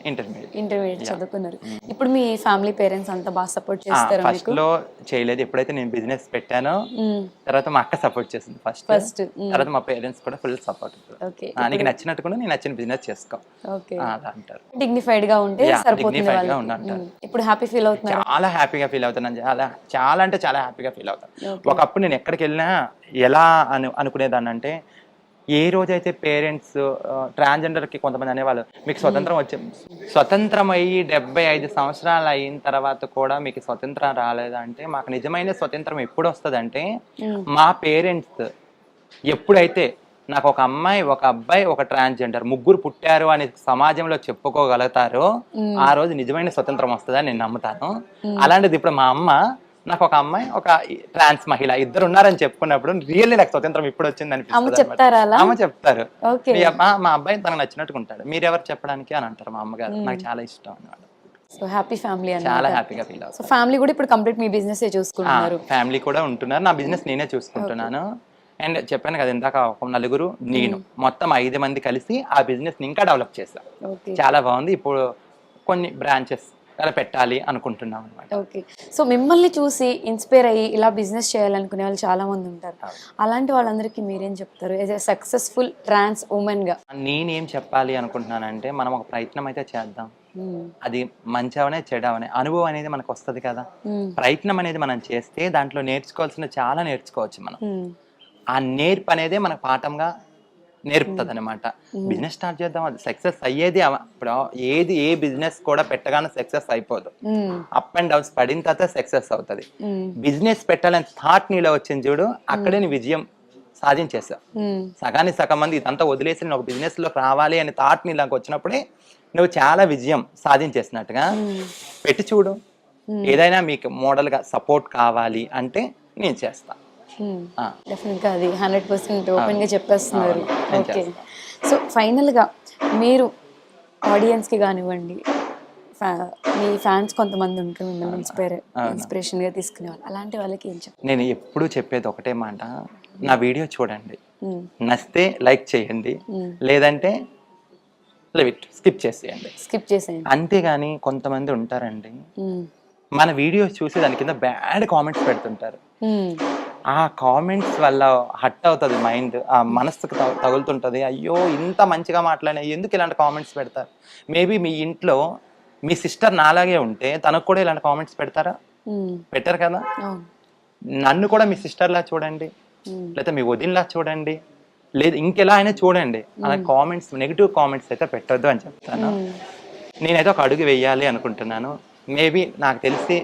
ఇంటర్మీడియట్ చదువుకున్నారు. ఇప్పుడు మీ ఫ్యామిలీ పేరెంట్స్ అంతా బాగా సపోర్ట్ చేస్తారు? ఫస్ట్ లో చేయలేదు, ఎప్పుడైతే నేను బిజినెస్ పెట్టానో తర్వాత మా అక్క సపోర్ట్ చేసింది ఫస్ట్, తర్వాత మా పేరెంట్స్ కూడా ఫుల్ సపోర్ట్. నీకు నచ్చినట్టు కూడా నేను నచ్చిన బిజినెస్ చేసుకో అంటారు. డిగ్నిఫైడ్ గా ఉంటే సరిపోతుంది. ఇప్పుడు హ్యాపీ ఫీల్ అవుతున్నారు? చాలా హ్యాపీగా ఫీల్ అవుతున్నాను, చాలా అంటే చాలా హ్యాపీగా ఫీల్ అవుతాను. ఒకప్పుడు నేను ఎక్కడికి వెళ్ళినా ఎలా అనుకునేదాన్ని అంటే, ఏ రోజైతే పేరెంట్స్ ట్రాన్స్జెండర్కి కొంతమంది అనేవాళ్ళు మీకు స్వతంత్రం అయ్యి 75 సంవత్సరాలు అయిన తర్వాత కూడా మీకు స్వతంత్రం రాలేదంటే, మాకు నిజమైన స్వతంత్రం ఎప్పుడు వస్తుందంటే మా పేరెంట్స్ ఎప్పుడైతే నాకు ఒక అమ్మాయి ఒక అబ్బాయి ఒక ట్రాన్స్జెండర్ ముగ్గురు పుట్టారు అని సమాజంలో చెప్పుకోగలుగుతారో ఆ రోజు నిజమైన స్వతంత్రం వస్తుందని నేను నమ్ముతాను. అలాంటిది ఇప్పుడు మా అమ్మ నాకు ఒక అమ్మాయి ఒక ట్రాన్స్ మహిళ ఇద్దరు ఉన్నారని చెప్పుకున్నప్పుడు రియల్లీ నాకు స్వతంత్రం ఇప్పుడు వచ్చింది అమ్మ అనిపిస్తుంది చెప్తారా అలా? అమ్మ చెప్తారు ఓకే. మా అబ్బాయి తనకు నచ్చినట్టుగా ఉంటాడు, మీరెవరు చెప్పడానికి అని అంటారు మా అమ్మగారు. నాకు చాలా ఇష్టం అన్నమాట. సో హ్యాపీ ఫ్యామిలీ చాలా అన్నమాట. హ్యాపీగా ఫీల్ సో అవుతాను. ఫ్యామిలీ కూడా ఇప్పుడు కంప్లీట్ మీ బిజినెస్ చూసుకుంటున్నారు. ఫ్యామిలీ కూడా ఉంటున్నారు, నా బిజినెస్ నేనే చూసుకుంటున్నాను. అండ్ చెప్పాను కదా ఇందాక ఒక నలుగురు నేను మొత్తం 5 మంది కలిసి ఆ బిజినెస్ ని ఇంకా డెవలప్ చేశాను. ఓకే. చాలా బాగుంది. ఇప్పుడు కొన్ని బ్రాంచెస్ అలా పెట్టాలి అనుకుంటున్నాం అనమాట. ఓకే. సో మిమ్మల్ని చూసి ఇన్స్పైర్ అయ్యి ఇలా బిజినెస్ చేయాలనుకునే వాళ్ళు చాలా మంది ఉంటారు. అలాంటి వాళ్ళందరికీ మీరేం చెప్తారు as a successful trans woman గా? నేనేం చెప్పాలి అనుకుంటున్నానంటే మనం ఒక ప్రయత్నం అయితే చేద్దాం. అది మంచి అవనే చెడు అవనే అనుభవం అనేది మనకు వస్తుంది కదా. ప్రయత్నం అనేది మనం చేస్తే దాంట్లో నేర్చుకోవాల్సిన చాలా నేర్చుకోవచ్చు మనం. ఆ నేర్పు అనేదే మనకు పాఠంగా నేర్పుతుంది అనమాట. బిజినెస్ స్టార్ట్ చేద్దాం, అది సక్సెస్ అయ్యేది ఇప్పుడు ఏ బిజినెస్ కూడా పెట్టగానే సక్సెస్ అయిపోదు. అప్ అండ్ డౌన్స్ పడిన తర్వాత సక్సెస్ అవుతుంది. బిజినెస్ పెట్టాలని థాట్ నీలో వచ్చింది చూడు, అక్కడే నీ విజయం సాధించేసావు. సగానికి సగం మంది ఇదంతా వదిలేసి నేను ఒక బిజినెస్ లో రావాలి అనే థాట్ నీలోకి వచ్చినప్పుడే నువ్వు చాలా విజయం సాధించేసినట్టుగా. పెట్టి చూడు, ఏదైనా మీకు మోడల్ గా సపోర్ట్ కావాలి అంటే నేను చేస్తా. డెఫినెట్ గా అది 100% ఓపెన్ గా చెప్పేస్తున్నారు. ఓకే. సో ఫైనల్ గా మీరు ఆడియన్స్ కి కానివ్వండి, మీ ఫ్యాన్స్ కొంతమంది ఉంటారు మిమ్మల్ని ఇన్స్పిరేషన్ గా తీసుకునే వాళ్ళు, అలాంటి వాళ్ళకి ఏం చెప్తారు? నేను ఎప్పుడు చెప్పేది ఒకటే మాట, నా వీడియో చూడండి, నచ్చితే లైక్ చేయండి, లేదంటే స్కిప్ చేసేయండి. అంతేగాని కొంతమంది ఉంటారండి మన వీడియో చూసి దాని కింద బ్యాడ్ కామెంట్స్ పెడుతుంటారు. ఆ కామెంట్స్ వల్ల హట్ అవుతుంది మైండ్, ఆ మనసుకు తగులుతుంటది. అయ్యో ఇంత మంచిగా మాట్లాడినా ఎందుకు ఇలాంటి కామెంట్స్ పెడతారు? మేబీ మీ ఇంట్లో మీ సిస్టర్ నాలాగే ఉంటే తనకు కూడా ఇలాంటి కామెంట్స్ పెడతారా? పెట్టారు కదా. నన్ను కూడా మీ సిస్టర్ లా చూడండి, లేదా మీ వదినలా చూడండి, లేదు ఇంకెలా అయినా చూడండి. అలా కామెంట్స్, నెగిటివ్ కామెంట్స్ అయితే పెట్టొద్దు అని చెప్తాను. నేనైతే ఒక అడుగు వేయాలి అనుకుంటున్నాను. మేబీ నాకు తెలిసి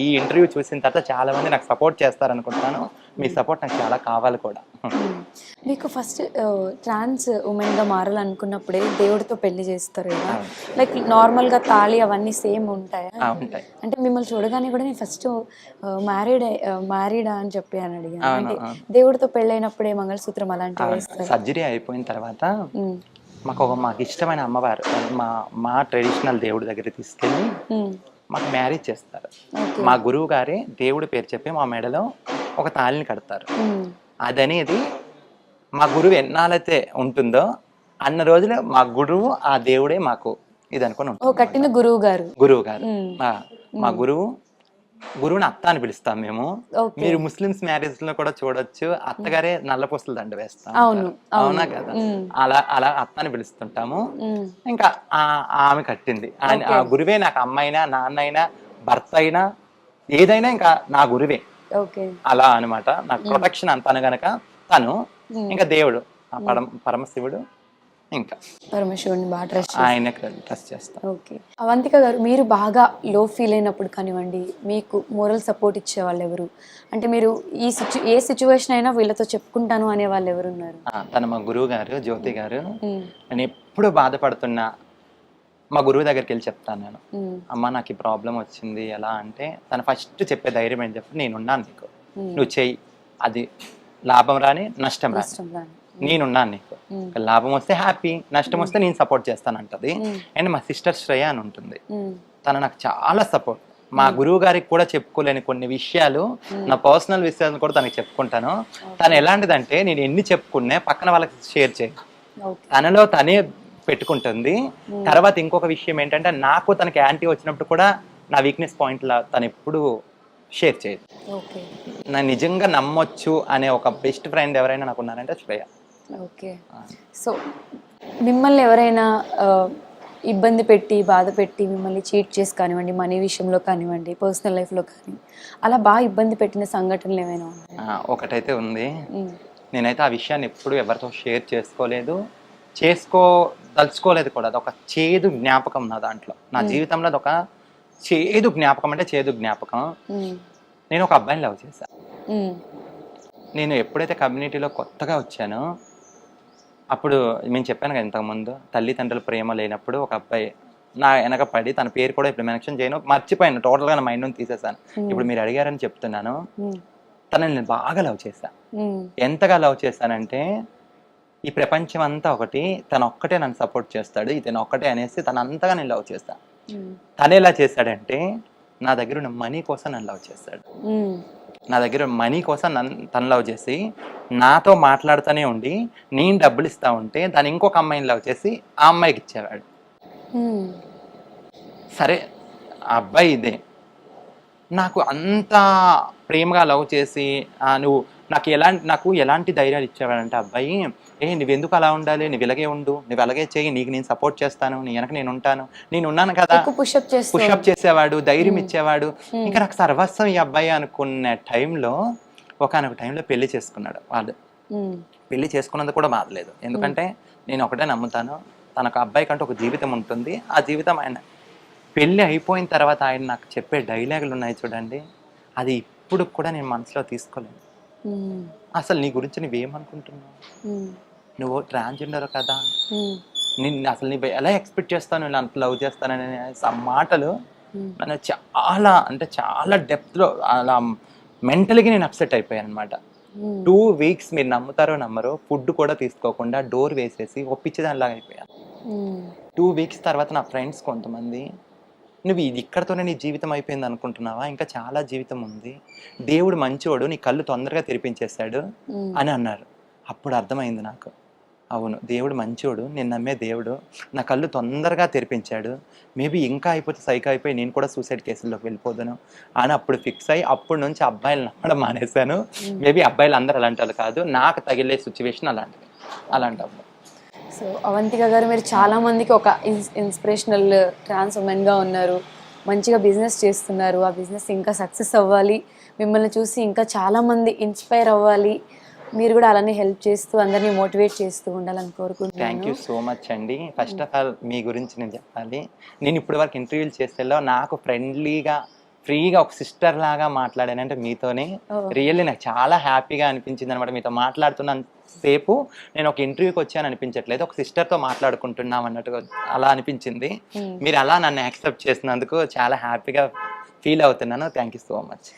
ఈ ఇంటర్వ్యూ చూసిన తర్వాత చాలా మంది నాకు సపోర్ట్ చేస్తారనుకుంటున్నాను. మీ సపోర్ట్ నాకు చాలా కావాలి కూడా. మీకు ఫస్ట్ ట్రాన్స్ ఉమెన్ గా మారాలనుకున్నప్పుడే దేవుడితో పెళ్లి చేస్తారు కదా, లైక్ నార్మల్ గా తాళి అవన్నీ సేమ్ ఉంటాయా? ఉంటాయి. అంటే మిమ్మల్ని చూడగానే కూడా నేను ఫస్ట్ మ్యారీడా అని చెప్పి అని అడిగాను. అంటే దేవుడితో పెళ్ళైనప్పుడే మంగళసూత్రం అలాంటివి వేస్తారు? సర్జరీ అయిపోయిన తర్వాత మాకు ఇష్టమైన అమ్మవారు మా ట్రెడిషనల్ దేవుడి దగ్గర తీసుకెళ్ళి మాకు మ్యారేజ్ చేస్తారు. మా గురువు గారే దేవుడి పేరు చెప్పి మా మెడలో ఒక తాళిని కడతారు. అదనేది మా గురువు ఎన్నాళ్ళైతే ఉంటుందో అన్న రోజులు మా గురువు ఆ దేవుడే మాకు ఇది అనుకుని కట్టిన గురువు గారు. మా గురువుని అత్త అని పిలుస్తాం మేము. మీరు ముస్లిమ్స్ మ్యారేజ్ లో కూడా చూడొచ్చు, అత్తగారే నల్ల పూసల దండ వేస్తాం. అవునా కదా, అలా అత్త అని పిలుస్తుంటాము. ఇంకా ఆమె కట్టింది. ఆ గురువే నాకు అమ్మైనా నాన్నైనా భర్త అయినా ఏదైనా ఇంకా నా గురువే. అలా అనమాట. నాకు ప్రొటెక్షన్ అంతాను గనక తను ఇంకా దేవుడు పరమశివుడు, ఇంకా పరమశివుడిని బాగా ట్రస్ట్ చేస్తాను. ఓకే. అవంతిక గారు, మీరు బాగా లో ఫీల్ అయినప్పుడు కానివ్వండి, మీకు మోరల్ సపోర్ట్ ఇచ్చే వాళ్ళు ఎవరు? అంటే మీరు ఏ సిచ్యువేషన్ అయినా వీళ్ళతో చెప్పుకుంటాను అనే వాళ్ళు ఎవరు ఉన్నారు? తను మా గురువు గారు, జ్యోతి గారు. నేను ఎప్పుడు బాధపడుతున్నా మా గురువు దగ్గరికి వెళ్ళి చెప్తాను నేను, అమ్మ నాకు ఈ ప్రాబ్లం వచ్చింది ఎలా అంటే, తను ఫస్ట్ చెప్పే ధైర్యం ఏం చెప్పి, నేనున్నాను నీకు, నువ్వు చెయ్యి, అది లాభం రాని నష్టం రాని నేనున్నాను నీకు, లాభం వస్తే హ్యాపీ, నష్టం వస్తే నేను సపోర్ట్ చేస్తాను అంటది. అండ్ మా సిస్టర్ శ్రేయ అని ఉంటుంది, తను నాకు చాలా సపోర్ట్. మా గురువు గారికి కూడా చెప్పుకోలేని కొన్ని విషయాలు, నా పర్సనల్ విషయాలు కూడా తనకి చెప్పుకుంటాను. తను ఎలాంటిదంటే నేను ఎన్ని చెప్పుకున్నా పక్కన వాళ్ళకి షేర్ చేయ, తనలో తనే పెట్టుకుంటుంది. తర్వాత ఇంకొక విషయం ఏంటంటే, నాకు తనకి యాంటీ వచ్చినప్పుడు కూడా నా వీక్నెస్ పాయింట్ తను ఎప్పుడు షేర్ చేయదు. నా నిజంగా నమ్మొచ్చు అనే ఒక బెస్ట్ ఫ్రెండ్ ఎవరైనా నాకు ఉన్నారంటే శ్రేయ. ఓకే. సో మిమ్మల్ని ఎవరైనా ఇబ్బంది పెట్టి బాధ పెట్టి మిమ్మల్ని చీట్ చేసి కానివ్వండి, మనీ విషయంలో కానివ్వండి, పర్సనల్ లైఫ్లో కానీ అలా బాగా ఇబ్బంది పెట్టిన సంఘటనలు ఏమైనా ఉన్నాయా? ఒకటైతే ఉంది. నేనైతే ఆ విషయాన్ని ఎప్పుడు ఎవరితో షేర్ తలుచుకోలేదు కూడా. అదొక చేదు జ్ఞాపకం నా దాంట్లో, నా జీవితంలో అదొక చేదు జ్ఞాపకం. అంటే చేదు జ్ఞాపకం. నేను ఒక అబ్బాయిని లవ్ చేశాను. నేను ఎప్పుడైతే కమ్యూనిటీలో కొత్తగా వచ్చానో అప్పుడు నేను చెప్పాను కదా ఇంతకుముందు, తల్లిదండ్రుల ప్రేమ లేనప్పుడు ఒక అబ్బాయి నా వెనక పడి తన పేరు కూడా ఇప్పుడు మెన్షన్ చేయను, మర్చిపోయాను టోటల్గా, నా మైండ్ నుంచి తీసేసాను. ఇప్పుడు మీరు అడిగారని చెప్తున్నాను. తనని నేను బాగా లవ్ చేశాను. ఎంతగా లవ్ చేశానంటే ఈ ప్రపంచం అంతా ఒకటి, తను ఒక్కటే నన్ను సపోర్ట్ చేస్తాడు, ఇతను ఒక్కటే అనేసి తను అంతగా నేను లవ్ చేస్తాను. తను ఎలా చేశాడంటే నా దగ్గర ఉన్న మనీ కోసం నన్ను లవ్ చేస్తాడు. నా దగ్గర మనీ కోసం తను లవ్ చేసి నాతో మాట్లాడుతూనే ఉండి నేను డబ్బులు ఇస్తా ఉంటే తను ఇంకొక అమ్మాయిని లవ్ చేసి ఆ అమ్మాయికి ఇచ్చేవాడు. సరే ఆ అబ్బాయి ఇదే నాకు అంత ప్రేమగా లవ్ చేసి నువ్వు నాకు ఎలాంటి ధైర్యాలు ఇచ్చేవాడంటే అబ్బాయి, నువ్వెందుకు అలా ఉండాలి, నువ్వు ఇలాగే ఉండు, నువ్వు అలాగే చెయ్యి, నీకు నేను సపోర్ట్ చేస్తాను, నీ వెనక నేను ఉంటాను, నేను ఉన్నాను కదా, పుషప్ చేసేవాడు, ధైర్యం ఇచ్చేవాడు. ఇంకా నాకు సర్వస్వం ఈ అబ్బాయి అనుకున్న టైంలో ఒకనొక టైంలో పెళ్లి చేసుకున్నాడు. వాళ్ళు పెళ్లి చేసుకున్నందుకు కూడా బాధలేదు, ఎందుకంటే నేను ఒకటే నమ్ముతాను, తనకు అబ్బాయి కంటే ఒక జీవితం ఉంటుంది, ఆ జీవితం ఆయన పెళ్ళి అయిపోయిన తర్వాత ఆయన నాకు చెప్పే డైలాగులు ఉన్నాయి చూడండి, అది ఇప్పుడు కూడా నేను మనసులో తీసుకోలేను. అసలు నీ గురించి నువ్వేమనుకుంటున్నావు, నువ్వు ట్రాన్స్జెండర్ కదా, అసలు నీ ఎలా ఎక్స్పెక్ట్ చేస్తాను నేను అంత లవ్ చేస్తానని మాటలు నన్ను చాలా అంటే చాలా డెప్త్లో అలా మెంటల్గా నేను అప్సెట్ అయిపోయాను అనమాట. 2 weeks మీరు నమ్ముతారో నమ్మరో ఫుడ్ కూడా తీసుకోకుండా డోర్ వేసేసి ఒప్పించేదానిలాగా అయిపోయాను. 2 weeks తర్వాత నా ఫ్రెండ్స్ కొంతమంది, నువ్వు ఇది ఇక్కడతోనే నీ జీవితం అయిపోయింది అనుకుంటున్నావా, ఇంకా చాలా జీవితం ఉంది, దేవుడు మంచివాడు, నీ కళ్ళు తొందరగా తెరిపించేశాడు అని అన్నారు. అప్పుడు అర్థమైంది నాకు, అవును దేవుడు మంచివాడు, నేను నమ్మే దేవుడు నా కళ్ళు తొందరగా తెరిపించాడు, మేబీ ఇంకా అయిపోతే సైకో అయిపోయి నేను కూడా సూసైడ్ కేసుల్లోకి వెళ్ళిపోదును అని అప్పుడు ఫిక్స్ అయ్యి అప్పటి నుంచి అబ్బాయిలు నమ్మడం మానేశాను. మేబీ అబ్బాయిలు అందరూ అలాంటి వాళ్ళు కాదు, నాకు తగిలే సిచ్యువేషన్ అలాంటప్పుడు. సో అవంతిక గారు, మీరు చాలా మందికి ఒక ఇన్స్పిరేషనల్ ట్రాన్స్ ఉమెన్గా ఉన్నారు, మంచిగా బిజినెస్ చేస్తున్నారు, ఆ బిజినెస్ ఇంకా సక్సెస్ అవ్వాలి, మిమ్మల్ని చూసి ఇంకా చాలామంది ఇన్స్పైర్ అవ్వాలి, మీరు కూడా అలానే హెల్ప్ చేస్తూ అందరినీ మోటివేట్ చేస్తూ ఉండాలని కోరుకుంటున్నాను. థ్యాంక్ యూ సో మచ్ అండి. ఫస్ట్ ఆఫ్ ఆల్ మీ గురించి నేను చెప్పాలి, నేను ఇప్పటి వరకు ఇంటర్వ్యూలు చేసేలో నాకు ఫ్రీగా ఒక సిస్టర్ లాగా మాట్లాడానంటే మీతోనే. రియల్లీ నాకు చాలా హ్యాపీగా అనిపించింది అనమాట. మీతో మాట్లాడుతున్న సేపు నేను ఒక ఇంటర్వ్యూకి వచ్చాను అనిపించట్లేదు, ఒక సిస్టర్తో మాట్లాడుకుంటున్నాం అన్నట్టుగా అలా అనిపించింది. మీరు అలా నన్ను యాక్సెప్ట్ చేసినందుకు చాలా హ్యాపీగా ఫీల్ అవుతున్నాను. Thank you so much.